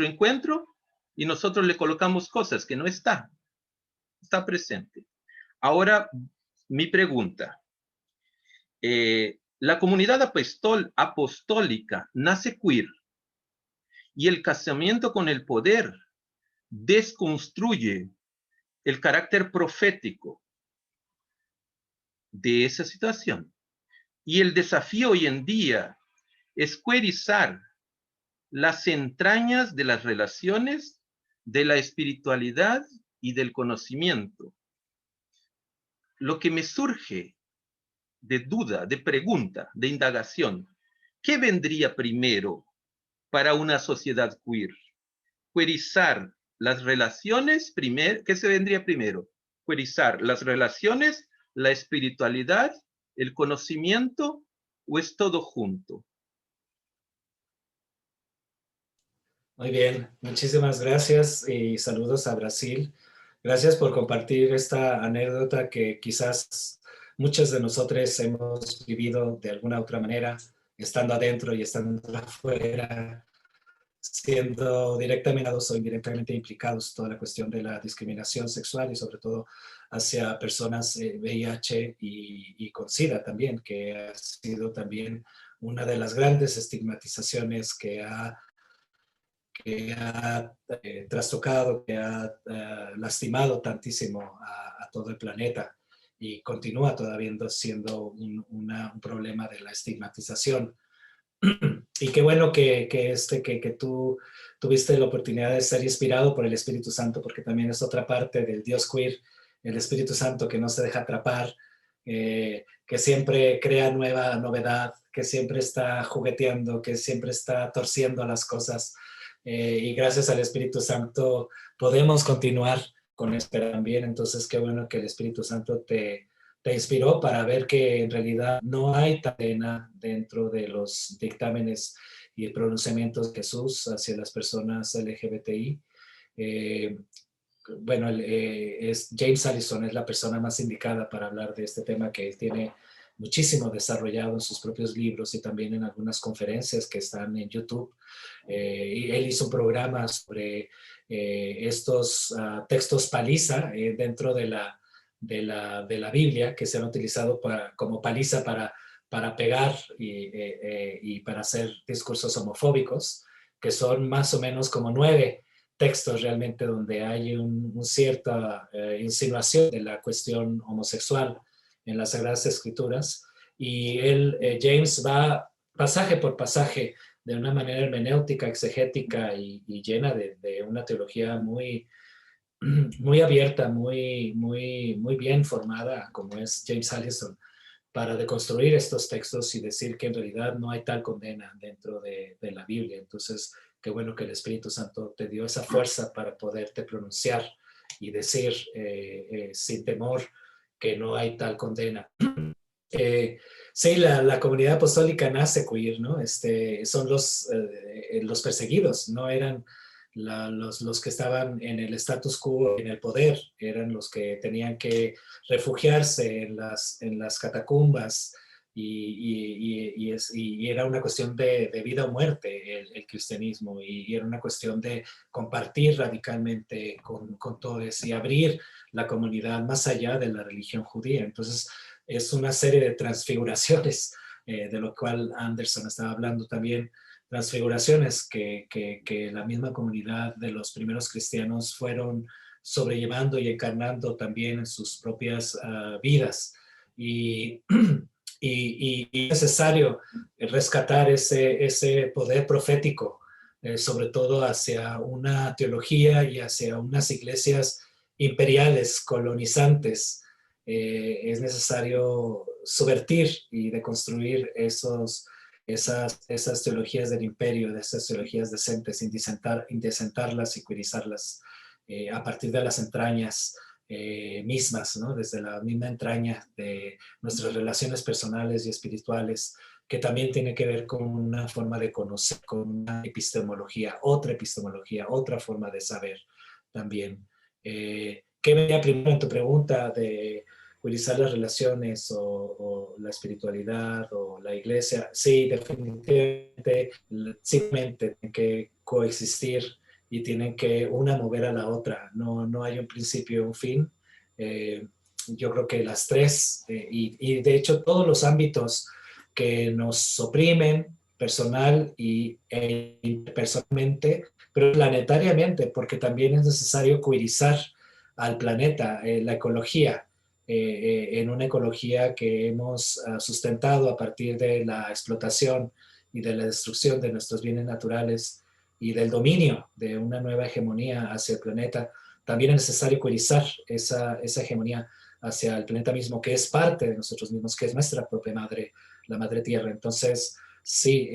encuentro, y nosotros le colocamos cosas que no está presente. Ahora, mi pregunta. La comunidad apostólica nace queer, y el casamiento con el poder desconstruye el carácter profético de esa situación. Y el desafío hoy en día es queerizar las entrañas de las relaciones, de la espiritualidad y del conocimiento. Lo que me surge de duda, de pregunta, de indagación, ¿qué vendría primero para una sociedad queer? Queerizar las relaciones, ¿qué se vendría primero? Queerizar las relaciones, la espiritualidad, el conocimiento, ¿o es todo junto? Muy bien, muchísimas gracias y saludos a Brasil. Gracias por compartir esta anécdota que quizás muchos de nosotros hemos vivido de alguna otra manera, estando adentro y estando afuera, siendo directamente o indirectamente implicados en toda la cuestión de la discriminación sexual y sobre todo hacia personas VIH y con SIDA también, que ha sido también una de las grandes estigmatizaciones que ha trastocado, que ha lastimado tantísimo a todo el planeta, y continúa todavía siendo un problema de la estigmatización. Y qué bueno que tú tuviste la oportunidad de ser inspirado por el Espíritu Santo, porque también es otra parte del Dios queer, el Espíritu Santo que no se deja atrapar, que siempre crea novedad, que siempre está jugueteando, que siempre está torciendo las cosas. Y gracias al Espíritu Santo podemos continuar con esto también. Entonces, qué bueno que el Espíritu Santo te inspiró para ver que en realidad no hay cadena dentro de los dictámenes y pronunciamientos de Jesús hacia las personas LGBTI. Bueno, James Allison es la persona más indicada para hablar de este tema, que tiene muchísimo desarrollado en sus propios libros y también en algunas conferencias que están en YouTube. Y él hizo un programa sobre estos textos paliza dentro de la Biblia, que se han utilizado como paliza para pegar y para hacer discursos homofóbicos, que son más o menos como 9 textos realmente donde hay una cierta insinuación de la cuestión homosexual en las Sagradas Escrituras. Y James va pasaje por pasaje de una manera hermenéutica, exegética y llena de una teología muy abierta, muy bien formada, como es James Allison, para deconstruir estos textos y decir que en realidad no hay tal condena dentro de la Biblia. Entonces, qué bueno que el Espíritu Santo te dio esa fuerza para poderte pronunciar y decir sin temor que no hay tal condena. Sí, la comunidad apostólica nace queer, ¿no? Son los perseguidos, no eran los que estaban en el status quo, en el poder, eran los que tenían que refugiarse en las catacumbas y era una cuestión de vida o muerte el cristianismo y era una cuestión de compartir radicalmente con todos y abrir la comunidad más allá de la religión judía. Entonces es una serie de transfiguraciones de lo cual Anderson estaba hablando también, transfiguraciones que la misma comunidad de los primeros cristianos fueron sobrellevando y encarnando también en sus propias vidas. Y es necesario rescatar ese poder profético, sobre todo hacia una teología y hacia unas iglesias imperiales, colonizantes. Es necesario subvertir y deconstruir esas teologías del imperio, de esas teologías decentes, indecentarlas y cuirizarlas a partir de las entrañas mismas, ¿no? Desde la misma entraña de nuestras relaciones personales y espirituales, que también tiene que ver con una forma de conocer, con una epistemología, otra forma de saber también. ¿Qué venía primero en tu pregunta de utilizar las relaciones o la espiritualidad o la iglesia? Sí, definitivamente, simplemente tienen que coexistir y tienen que una mover a la otra. No hay un principio y un fin. Yo creo que las tres, y de hecho todos los ámbitos que nos oprimen personal e interpersonalmente, pero planetariamente, porque también es necesario cuirizar al planeta, la ecología, en una ecología que hemos sustentado a partir de la explotación y de la destrucción de nuestros bienes naturales y del dominio de una nueva hegemonía hacia el planeta. También es necesario cuirizar esa hegemonía hacia el planeta mismo, que es parte de nosotros mismos, que es nuestra propia madre, la madre tierra. Entonces, sí,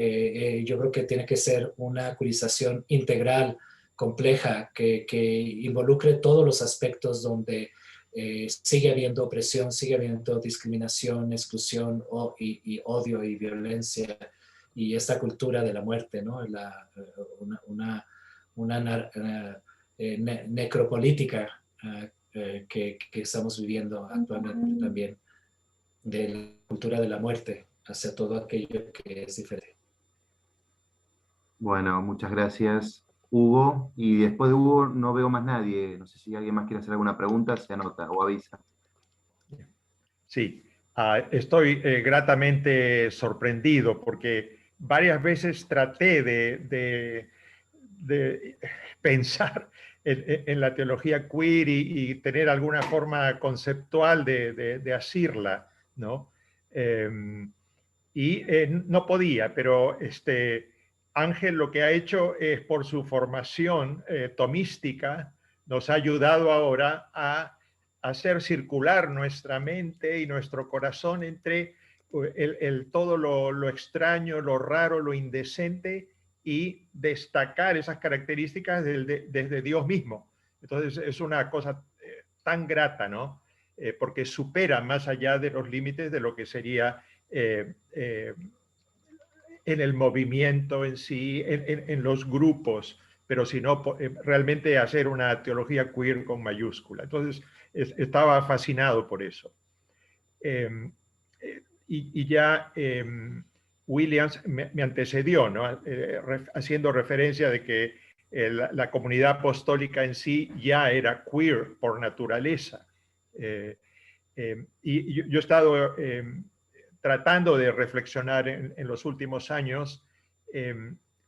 yo creo que tiene que ser una cuirización integral, compleja, que involucre todos los aspectos donde sigue habiendo opresión, sigue habiendo discriminación, exclusión y odio y violencia, y esta cultura de la muerte, ¿no? Una necropolítica que estamos viviendo actualmente también, de la cultura de la muerte hacia todo aquello que es diferente. Bueno, muchas gracias, Hugo. Y después de Hugo no veo más nadie. No sé si alguien más quiere hacer alguna pregunta, se anota o avisa. Sí, estoy gratamente sorprendido porque varias veces traté de pensar en la teología queer y tener alguna forma conceptual de asirla, ¿no? No podía, pero Ángel lo que ha hecho es, por su formación tomística, nos ha ayudado ahora a hacer circular nuestra mente y nuestro corazón entre todo lo extraño, lo raro, lo indecente, y destacar esas características desde Dios mismo. Entonces es una cosa tan grata, ¿no? Porque supera más allá de los límites de lo que sería en el movimiento en sí, en los grupos, pero sino realmente hacer una teología queer con mayúscula. Entonces estaba fascinado por eso. Y ya Williams me antecedió, ¿no? Haciendo referencia de que la comunidad apostólica en sí ya era queer por naturaleza. Y yo he estado tratando de reflexionar en los últimos años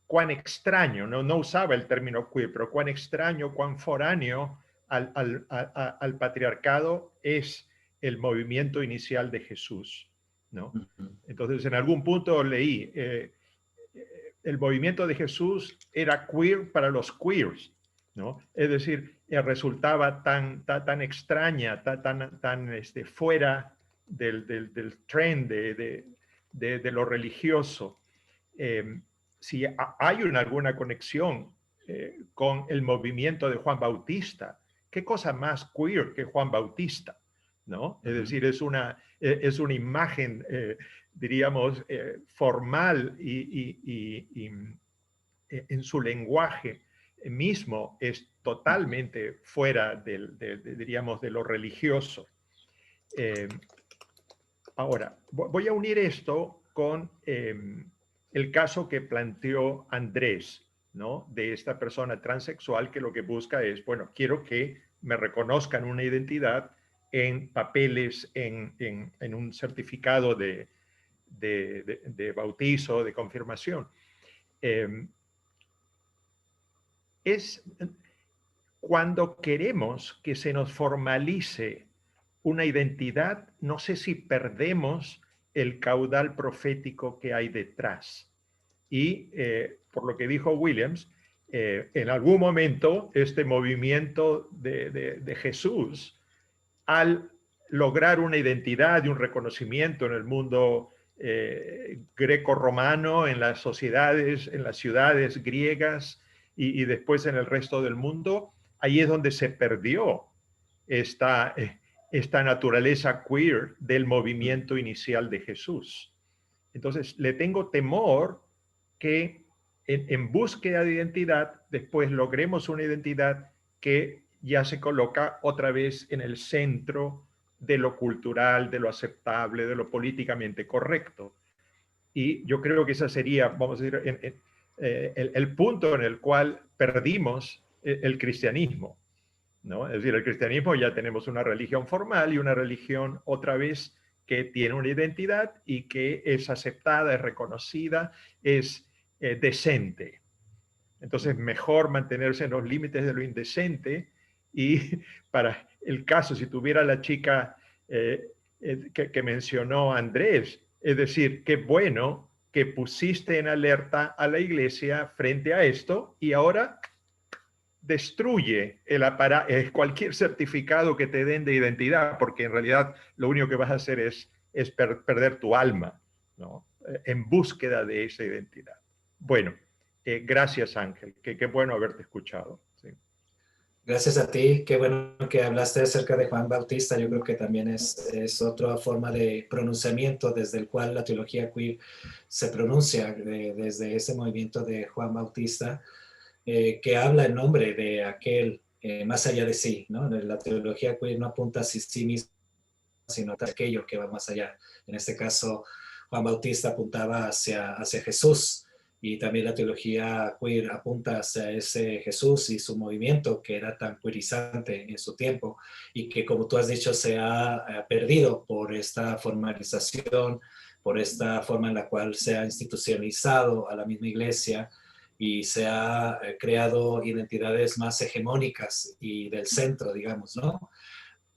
cuán extraño, no usaba el término queer, pero cuán extraño, cuán foráneo al patriarcado es el movimiento inicial de Jesús, ¿no? Entonces, en algún punto leí, el movimiento de Jesús era queer para los queers, ¿no? Es decir, resultaba tan extraña, tan fuera del trend de lo religioso. Si hay alguna conexión con el movimiento de Juan Bautista, ¿qué cosa más queer que Juan Bautista? ¿No? Es decir, es una imagen, diríamos, formal y en su lenguaje mismo es totalmente fuera diríamos, de lo religioso. Ahora, voy a unir esto con el caso que planteó Andrés, ¿no? De esta persona transexual que lo que busca es, bueno, quiero que me reconozcan una identidad en papeles, en un certificado de bautizo, de confirmación. Es cuando queremos que se nos formalice una identidad, no sé si perdemos el caudal profético que hay detrás. Y por lo que dijo Williams, en algún momento este movimiento de Jesús, al lograr una identidad y un reconocimiento en el mundo greco-romano, en las sociedades, en las ciudades griegas y después en el resto del mundo, ahí es donde se perdió esta naturaleza queer del movimiento inicial de Jesús. Entonces, le tengo temor que en búsqueda de identidad, después logremos una identidad que ya se coloca otra vez en el centro de lo cultural, de lo aceptable, de lo políticamente correcto. Y yo creo que esa sería, vamos a decir, el punto en el cual perdimos el cristianismo, ¿no? Es decir, el cristianismo ya tenemos una religión formal y una religión otra vez que tiene una identidad y que es aceptada, es reconocida, es decente. Entonces, mejor mantenerse en los límites de lo indecente. Y para el caso, si tuviera la chica que mencionó Andrés, es decir, qué bueno que pusiste en alerta a la iglesia frente a esto y ahora destruye cualquier certificado que te den de identidad, porque en realidad lo único que vas a hacer es perder tu alma, ¿no? En búsqueda de esa identidad. Bueno, gracias Ángel, qué bueno haberte escuchado. Sí. Gracias a ti, qué bueno que hablaste acerca de Juan Bautista. Yo creo que también es otra forma de pronunciamiento desde el cual la teología queer se pronuncia, desde ese movimiento de Juan Bautista, que habla en nombre de aquel más allá de sí, ¿no? La teología queer no apunta hacia sí mismo, sino a aquello que va más allá. En este caso, Juan Bautista apuntaba hacia Jesús, y también la teología queer apunta hacia ese Jesús y su movimiento que era tan queerizante en su tiempo y que, como tú has dicho, se ha perdido por esta formalización, por esta forma en la cual se ha institucionalizado a la misma iglesia y se ha creado identidades más hegemónicas y del centro, digamos, ¿no?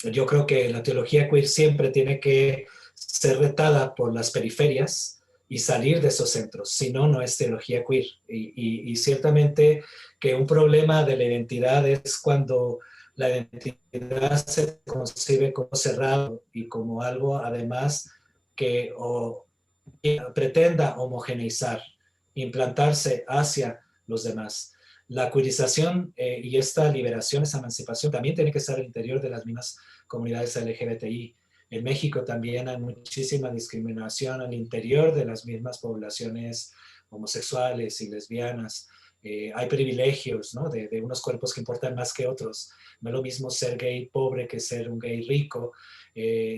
Yo creo que la teología queer siempre tiene que ser retada por las periferias y salir de esos centros, si no, no es teología queer. Y ciertamente que un problema de la identidad es cuando la identidad se concibe como cerrado y como algo además que pretenda homogeneizar, implantarse hacia los demás. La queerización y esta liberación, esa emancipación también tiene que estar al interior de las mismas comunidades LGBTI. En México también hay muchísima discriminación al interior de las mismas poblaciones homosexuales y lesbianas. Hay privilegios, ¿no? de unos cuerpos que importan más que otros. No es lo mismo ser gay pobre que ser un gay rico.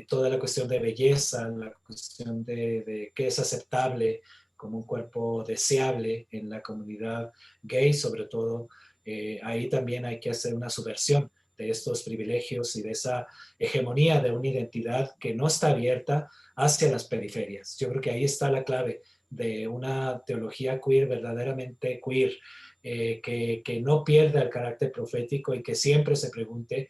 Toda la cuestión de belleza, la cuestión de qué es aceptable como un cuerpo deseable en la comunidad gay, sobre todo, ahí también hay que hacer una subversión de estos privilegios y de esa hegemonía de una identidad que no está abierta hacia las periferias. Yo creo que ahí está la clave de una teología queer, verdaderamente queer, que no pierda el carácter profético y que siempre se pregunte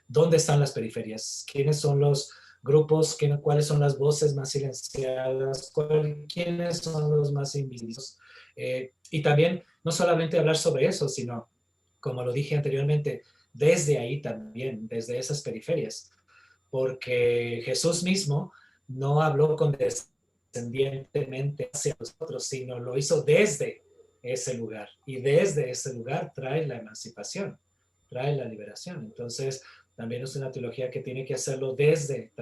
dónde están las periferias, quiénes son los grupos, cuáles son las voces más silenciadas, quiénes son los más invisibles. Y también no solamente hablar sobre eso, sino, como lo dije anteriormente, desde ahí también, desde esas periferias, porque Jesús mismo no habló condescendientemente hacia nosotros, sino lo hizo desde ese lugar, y desde ese lugar trae la emancipación, trae la liberación. Entonces, también es una teología que tiene que hacerlo desde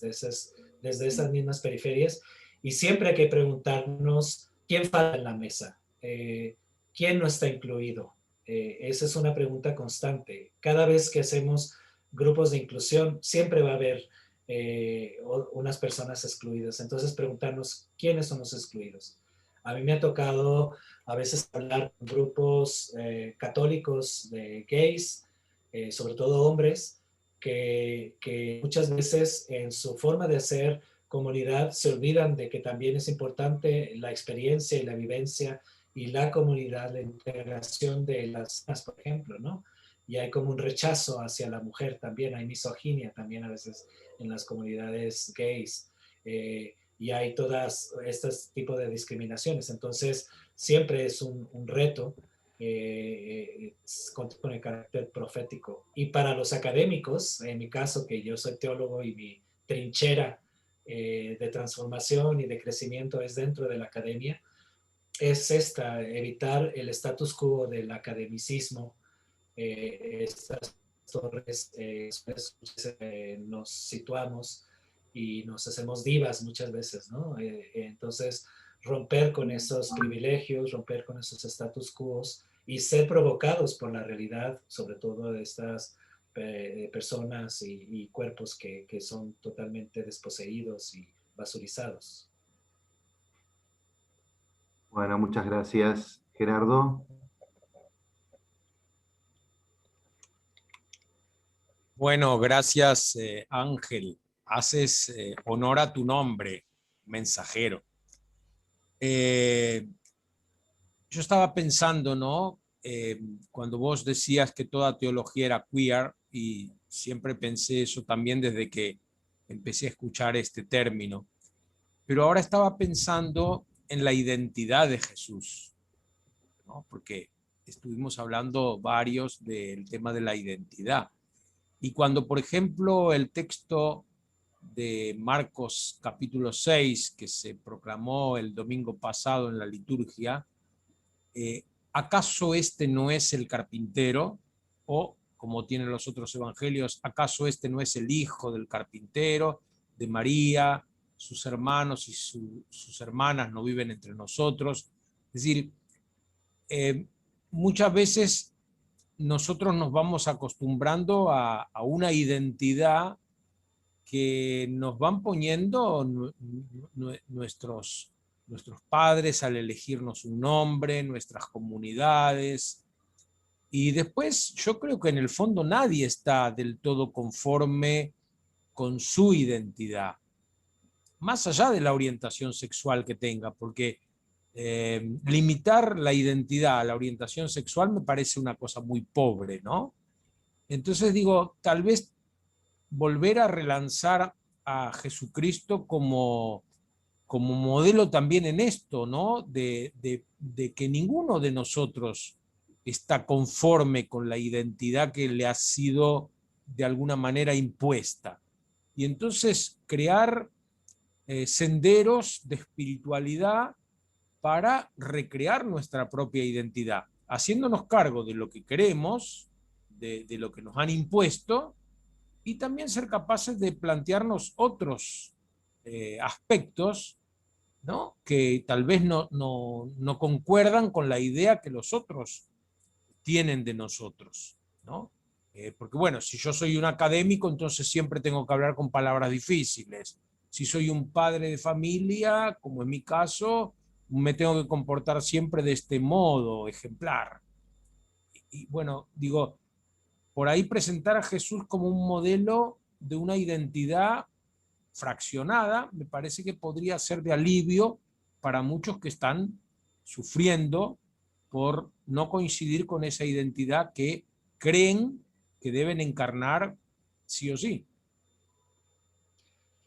esas mismas periferias, y siempre hay que preguntarnos quién falta en la mesa, quién no está incluido, Esa es una pregunta constante. Cada vez que hacemos grupos de inclusión, siempre va a haber unas personas excluidas. Entonces preguntarnos, ¿quiénes son los excluidos? A mí me ha tocado a veces hablar con grupos católicos de gays, sobre todo hombres, que muchas veces en su forma de hacer comunidad se olvidan de que también es importante la experiencia y la vivencia y la comunidad, la integración de las, por ejemplo, ¿no? Y hay como un rechazo hacia la mujer también, hay misoginia también a veces en las comunidades gays, y hay todas estos tipos de discriminaciones. Entonces, siempre es un reto con el carácter profético. Y para los académicos, en mi caso, que yo soy teólogo y mi trinchera de transformación y de crecimiento es dentro de la academia, es esta, evitar el status quo del academicismo, estas torres, nos situamos y nos hacemos divas muchas veces, ¿no? Entonces, romper con esos privilegios, romper con esos status quo y ser provocados por la realidad, sobre todo de estas personas y cuerpos que son totalmente desposeídos y basurizados. Bueno, muchas gracias, Gerardo. Bueno, gracias, Ángel. Haces honor a tu nombre, mensajero. Yo estaba pensando, ¿no? Cuando vos decías que toda teología era queer, y siempre pensé eso también desde que empecé a escuchar este término. Pero ahora estaba pensando en la identidad de Jesús, ¿no? Porque estuvimos hablando varios del tema de la identidad. Y cuando, por ejemplo, el texto de Marcos capítulo 6, que se proclamó el domingo pasado en la liturgia, ¿acaso este no es el carpintero? O, como tienen los otros evangelios, ¿acaso este no es el hijo del carpintero, de María? Sus hermanos y sus hermanas no viven entre nosotros. Es decir, muchas veces nosotros nos vamos acostumbrando a una identidad que nos van poniendo nuestros padres al elegirnos un nombre, nuestras comunidades. Y después yo creo que en el fondo nadie está del todo conforme con su identidad, más allá de la orientación sexual que tenga, porque limitar la identidad a la orientación sexual me parece una cosa muy pobre, ¿no? Entonces digo, tal vez volver a relanzar a Jesucristo como modelo también en esto, ¿no? De que ninguno de nosotros está conforme con la identidad que le ha sido de alguna manera impuesta. Y entonces crear senderos de espiritualidad para recrear nuestra propia identidad, haciéndonos cargo de lo que queremos, de lo que nos han impuesto, y también ser capaces de plantearnos otros aspectos, ¿no? Que tal vez no concuerdan con la idea que los otros tienen de nosotros, ¿no? Porque bueno, si yo soy un académico, entonces siempre tengo que hablar con palabras difíciles. Si soy un padre de familia, como en mi caso, me tengo que comportar siempre de este modo, ejemplar. Y bueno, digo, por ahí presentar a Jesús como un modelo de una identidad fraccionada, me parece que podría ser de alivio para muchos que están sufriendo por no coincidir con esa identidad que creen que deben encarnar sí o sí.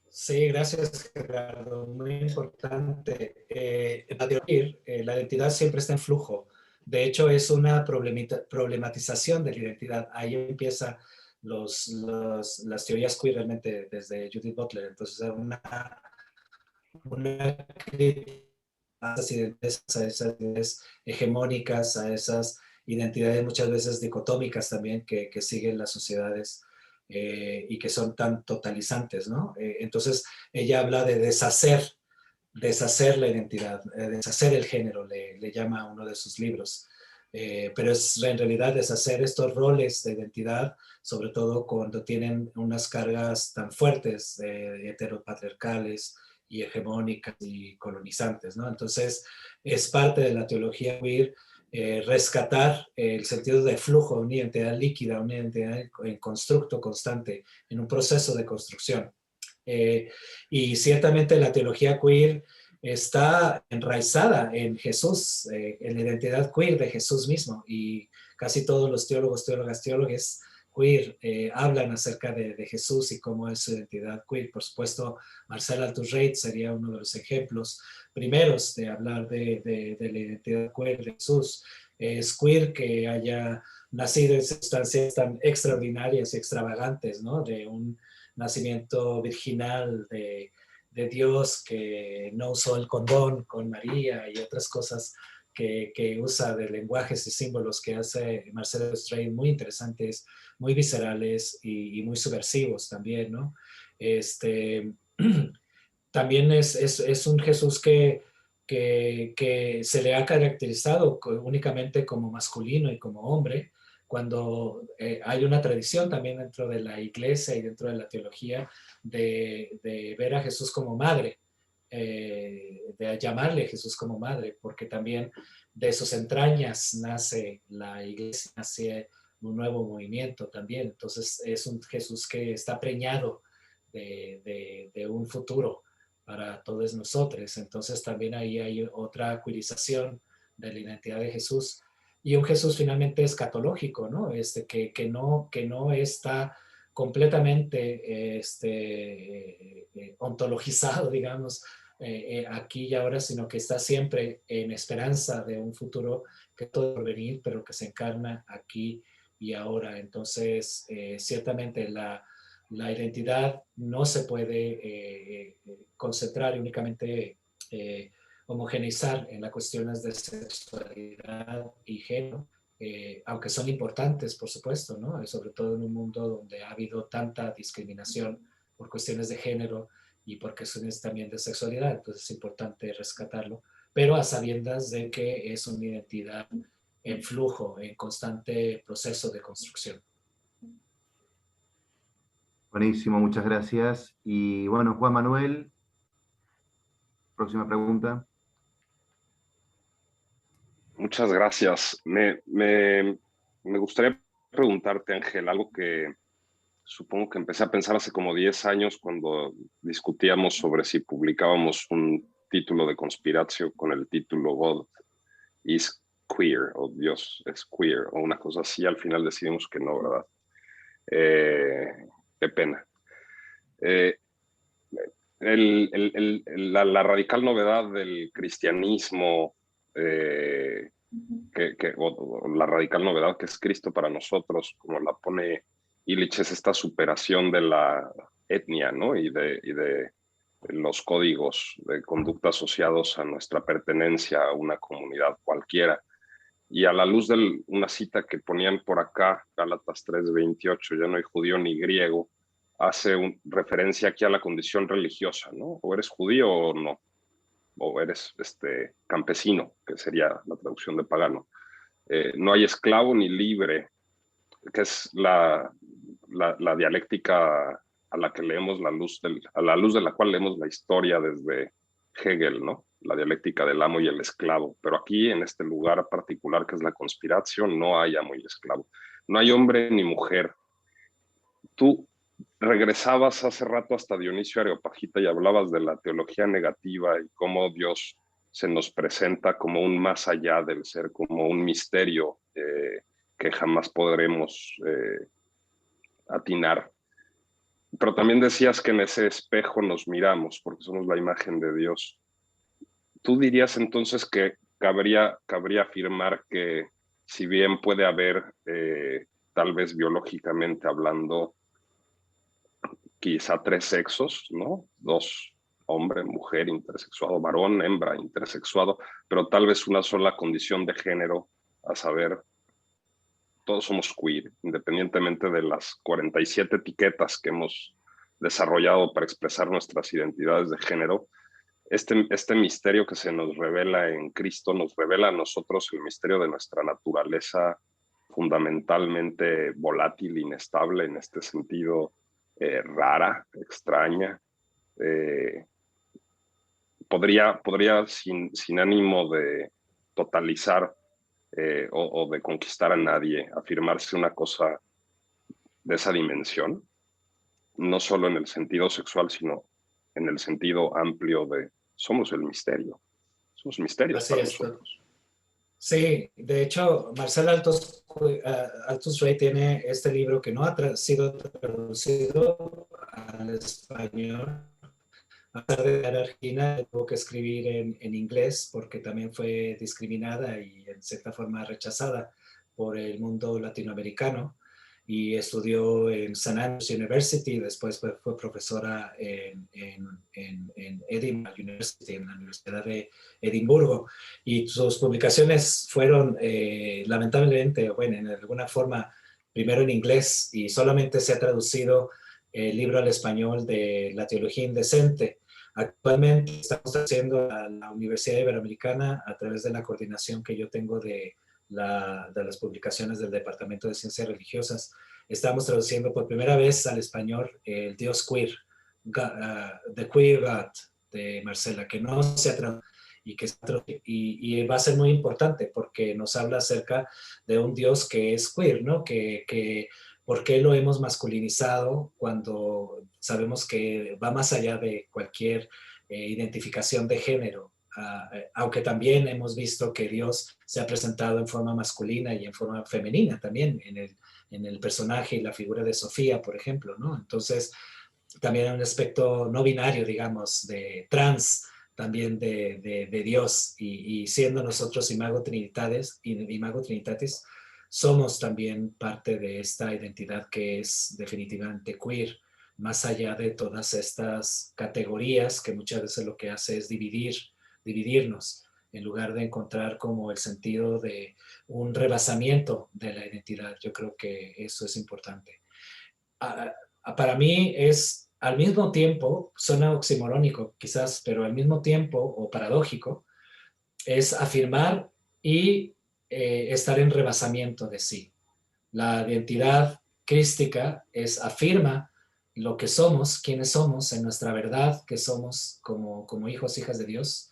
Sí, gracias, Gerardo. Muy importante. La identidad siempre está en flujo. De hecho, es una problematización de la identidad. Ahí empieza las teorías queer realmente desde Judith Butler. Entonces, una crítica a esas identidades hegemónicas, a esas identidades muchas veces dicotómicas también que siguen las sociedades y que son tan totalizantes, ¿no? Entonces, ella habla de deshacer la identidad, deshacer el género, le llama a uno de sus libros. pero en realidad es hacer estos roles de identidad, sobre todo cuando tienen unas cargas tan fuertes heteropatriarcales y hegemónicas y colonizantes, ¿no? Entonces, es parte de la teología queer rescatar el sentido de flujo, una identidad líquida, una identidad en constructo constante, en un proceso de construcción. Y ciertamente la teología queer está enraizada en Jesús, en la identidad queer de Jesús mismo, y casi todos los teólogos, teólogas, teólogos queer hablan acerca de Jesús y cómo es su identidad queer. Por supuesto, Marcel Althusreit sería uno de los ejemplos primeros de hablar de la identidad queer de Jesús. Es queer que haya nacido en circunstancias tan extraordinarias y extravagantes, ¿no? De un nacimiento virginal de Dios, que no usó el condón con María y otras cosas que usa de lenguajes y símbolos que hace Marcel Althusreit muy interesantes, muy viscerales y muy subversivos también, ¿no? También es un Jesús que se le ha caracterizado únicamente como masculino y como hombre, cuando hay una tradición también dentro de la iglesia y dentro de la teología de ver a Jesús como madre, de llamarle Jesús como madre, porque también de sus entrañas nace la iglesia, nace un nuevo movimiento también. Entonces es un Jesús que está preñado de un futuro para todos nosotros. Entonces también ahí hay otra queerización de la identidad de Jesús. Y un Jesús finalmente escatológico, ¿no? Que no está completamente ontologizado, digamos, aquí y ahora, sino que está siempre en esperanza de un futuro que todo por venir, pero que se encarna aquí y ahora. Entonces, ciertamente la identidad no se puede concentrar y únicamente homogeneizar en las cuestiones de sexualidad y género, aunque son importantes, por supuesto, ¿no? Sobre todo en un mundo donde ha habido tanta discriminación por cuestiones de género y por cuestiones también de sexualidad. Entonces es importante rescatarlo, pero a sabiendas de que es una identidad en flujo, en constante proceso de construcción. Buenísimo, muchas gracias. Y bueno, Juan Manuel, próxima pregunta. Muchas gracias. Me gustaría preguntarte, Ángel, algo que supongo que empecé a pensar hace como 10 años cuando discutíamos sobre si publicábamos un título de Conspiratio con el título God is queer, o Dios es queer, o una cosa así. Al final decidimos que no, ¿verdad? Qué pena. La radical novedad del cristianismo, o la radical novedad que es Cristo para nosotros, como la pone Illich, es esta superación de la etnia, ¿no? y de los códigos de conducta asociados a nuestra pertenencia a una comunidad cualquiera. Y a la luz de una cita que ponían por acá, Gálatas 3:28, ya no hay judío ni griego, hace referencia aquí a la condición religiosa, ¿no? O eres judío o no, o eres campesino, que sería la traducción de pagano. No hay esclavo ni libre, que es la dialéctica a la que leemos a la luz de la cual leemos la historia desde Hegel, ¿no? La dialéctica del amo y el esclavo. Pero aquí, en este lugar particular que es la conspiración, no hay amo y esclavo. No hay hombre ni mujer. Tú regresabas hace rato hasta Dionisio Areopagita y hablabas de la teología negativa y cómo Dios se nos presenta como un más allá del ser, como un misterio que jamás podremos atinar. Pero también decías que en ese espejo nos miramos porque somos la imagen de Dios. ¿Tú dirías entonces que cabría afirmar que si bien puede haber, tal vez biológicamente hablando, quizá 3 sexos, ¿no? 2, hombre, mujer, intersexuado, varón, hembra, intersexuado, pero tal vez una sola condición de género, a saber, todos somos queer, independientemente de las 47 etiquetas que hemos desarrollado para expresar nuestras identidades de género? este misterio que se nos revela en Cristo nos revela a nosotros el misterio de nuestra naturaleza fundamentalmente volátil, inestable, en este sentido rara, extraña. Podría sin ánimo de totalizar o de conquistar a nadie, afirmarse una cosa de esa dimensión, no solo en el sentido sexual, sino en el sentido amplio de somos el misterio. Somos misterios Así para es. nosotros. Sí, de hecho, Marcel Altos Rey tiene este libro que no ha sido traducido al español. A pesar de la Argentina, tuvo que escribir en inglés porque también fue discriminada y en cierta forma rechazada por el mundo latinoamericano, y estudió en St. Andrews University, después fue profesora en Edinburgh University, en la Universidad de Edimburgo, y sus publicaciones fueron lamentablemente, bueno, en alguna forma, primero en inglés, y solamente se ha traducido el libro al español de La Teología Indecente. Actualmente estamos haciendo a la Universidad Iberoamericana a través de la coordinación que yo tengo de las publicaciones del Departamento de Ciencias Religiosas. Estamos traduciendo por primera vez al español el Dios Queer, The Queer God, de Marcela, que no se ha traducido y va a ser muy importante porque nos habla acerca de un Dios que es queer, ¿no? Que ¿por qué lo hemos masculinizado cuando sabemos que va más allá de cualquier identificación de género? Aunque también hemos visto que Dios se ha presentado en forma masculina y en forma femenina también, en el personaje y la figura de Sofía, por ejemplo, ¿no? Entonces, también hay un aspecto no binario, digamos, de trans, también de Dios, y siendo nosotros imago trinitatis, somos también parte de esta identidad que es definitivamente queer, más allá de todas estas categorías que muchas veces lo que hace es dividirnos, en lugar de encontrar como el sentido de un rebasamiento de la identidad. Yo creo que eso es importante. Para mí es, al mismo tiempo, suena oximorónico quizás, pero al mismo tiempo, o paradójico, es afirmar y estar en rebasamiento de sí. La identidad crística afirma lo que somos, quiénes somos, en nuestra verdad, que somos como hijos, hijas de Dios,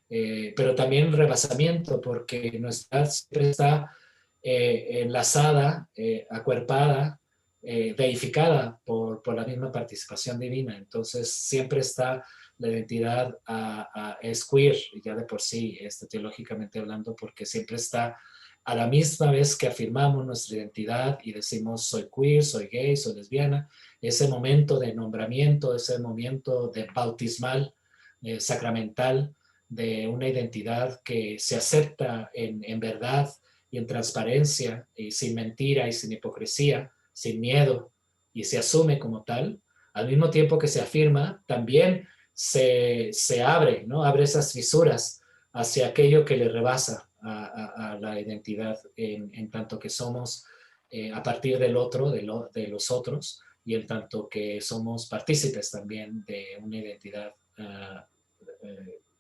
pero también rebasamiento, porque nuestra edad siempre está enlazada, acuerpada, deificada por la misma participación divina. Entonces siempre está la identidad es queer, ya de por sí, teológicamente hablando, porque siempre está a la misma vez que afirmamos nuestra identidad y decimos soy queer, soy gay, soy lesbiana, ese momento de nombramiento, ese momento de bautismal, sacramental, de una identidad que se acepta en verdad y en transparencia, y sin mentira y sin hipocresía, sin miedo, y se asume como tal, al mismo tiempo que se afirma, también se abre, ¿no? Abre esas fisuras hacia aquello que le rebasa a la identidad, en tanto que somos a partir del otro, de los otros, y en tanto que somos partícipes también de una identidad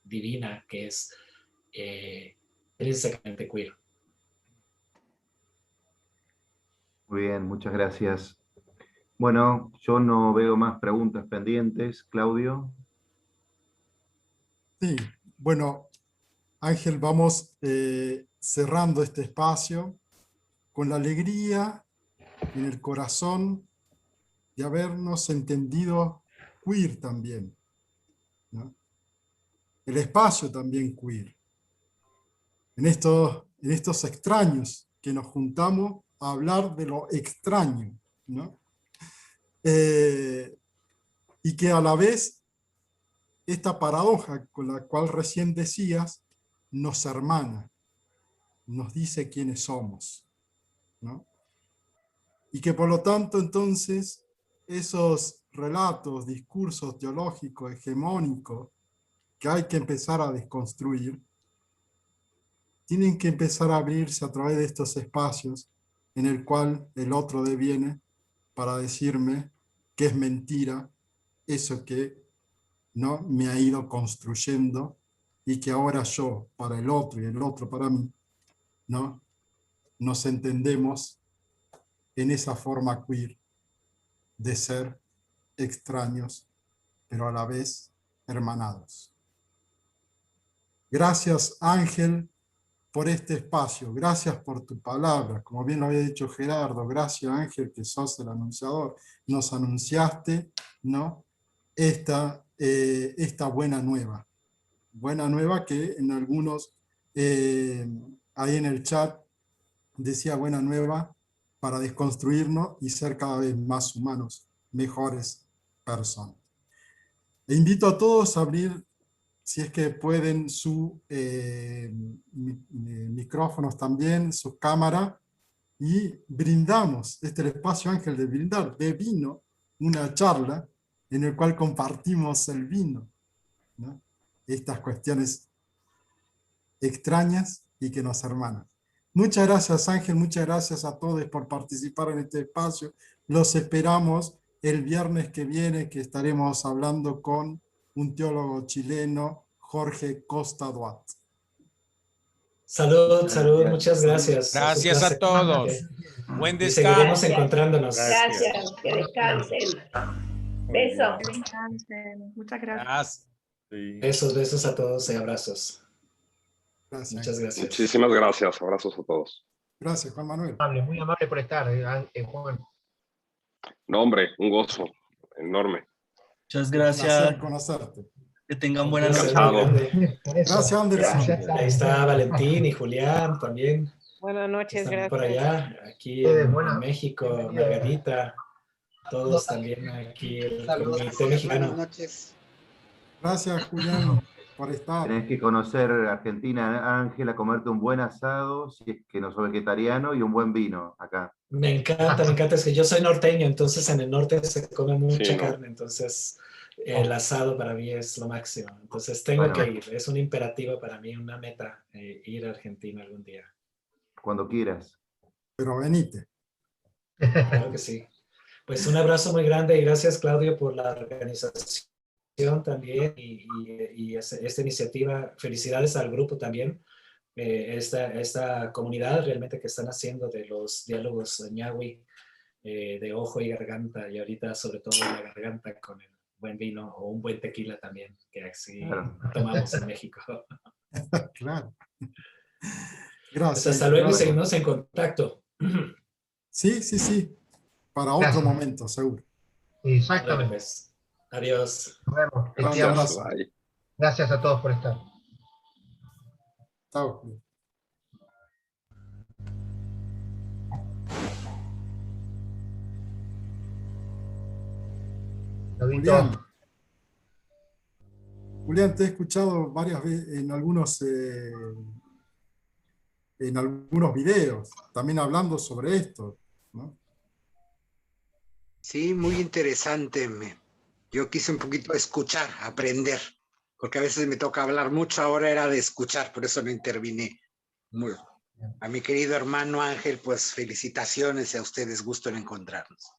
divina que es intrínsecamente queer. Muy bien, muchas gracias. Bueno, yo no veo más preguntas pendientes. Claudio. Sí, bueno, Ángel, vamos cerrando este espacio con la alegría en el corazón de habernos entendido queer también, ¿no? El espacio también queer. En estos extraños que nos juntamos a hablar de lo extraño, ¿no? Y que a la vez esta paradoja con la cual recién decías nos hermana, nos dice quiénes somos, ¿no? Y que por lo tanto entonces esos relatos, discursos teológicos, hegemónicos, que hay que empezar a desconstruir, tienen que empezar a abrirse a través de estos espacios en el cual el otro deviene para decirme que es mentira eso que ¿no? Me ha ido construyendo y que ahora yo para el otro y el otro para mí, ¿no? Nos entendemos en esa forma queer de ser extraños, pero a la vez hermanados. Gracias, Ángel, por este espacio. Gracias por tu palabra. Como bien lo había dicho Gerardo, gracias, Ángel, que sos el anunciador. Nos anunciaste, ¿no? Esta buena nueva. Buena nueva que en algunos, ahí en el chat, decía buena nueva para desconstruirnos y ser cada vez más humanos, mejores personas. E invito a todos a abrir, si es que pueden, sus micrófonos también, sus cámaras, y brindamos. Este es el espacio, Ángel, de brindar de vino, una charla en el cual compartimos el vino, ¿no? Estas cuestiones extrañas y que nos hermanan. Muchas gracias, Ángel, muchas gracias a todos por participar en este espacio. Los esperamos el viernes que viene, que estaremos hablando con un teólogo chileno, Jorge Costa Duat. Salud, salud, muchas gracias. Gracias a todos. Buen Y seguiremos descanso. encontrándonos. Gracias, que descansen. Beso. Que descansen. Muchas gracias. Gracias. Besos, besos a todos y abrazos. Gracias. Muchas gracias. Muchísimas gracias. Abrazos a todos. Gracias, Juan Manuel. Muy amable por estar, Juan. No, hombre, un gozo enorme. Muchas Un gracias. placer conocerte. Que tengan buenas noches. Encantado. Gracias, Anderson. Ahí está Valentín y Julián también. Buenas noches, Están gracias. por allá, aquí en México, Margarita, todos también aquí, el Comité Mexicano. Buenas noches. Gracias, Julián, por estar. Tenés que conocer Argentina, Ángela, comerte un buen asado, si es que no sos vegetariano, y un buen vino acá. Me encanta, es que yo soy norteño, entonces en el norte se come mucha Sí, ¿no? carne, entonces el asado para mí es lo máximo. Entonces tengo que ir, es un imperativo para mí, una meta, ir a Argentina algún día. Cuando quieras. Pero venite. Claro que sí. Pues un abrazo muy grande y gracias, Claudio, por la organización también y esta iniciativa. Felicidades al grupo también. Esta comunidad realmente que están haciendo de los diálogos ñahui, de ojo y garganta, y ahorita sobre todo la garganta con el buen vino o un buen tequila también, que así tomamos en México. Claro. Pues Gracias. hasta luego, Gracias. seguimos en contacto. Sí. Para otro momento, seguro. Exactamente. Pues, adiós. Nos vemos. Un abrazo. Gracias a todos por estar. Chao. Julián, te he escuchado varias veces en algunos videos, también hablando sobre esto, ¿no? Sí, muy interesante. Yo quise un poquito escuchar, aprender, porque a veces me toca hablar mucho, ahora era de escuchar, por eso no intervine. A mi querido hermano Ángel, pues felicitaciones y a ustedes, gusto en encontrarnos.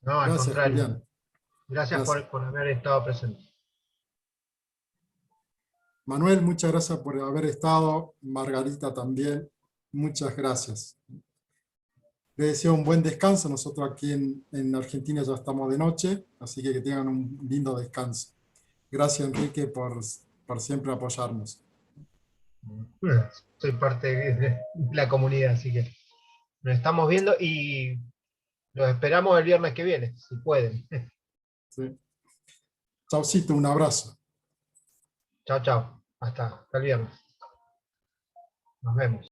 No, al Gracias, contrario. Julián. Gracias por haber estado presente. Manuel, muchas gracias por haber estado. Margarita también, muchas gracias. Les deseo un buen descanso. Nosotros aquí en Argentina ya estamos de noche, así que tengan un lindo descanso. Gracias, Enrique, por siempre apoyarnos. Soy parte de la comunidad, así que nos estamos viendo y los esperamos el viernes que viene, si pueden. Sí. Chaucito, un abrazo. Chao. Hasta el viernes. Nos vemos.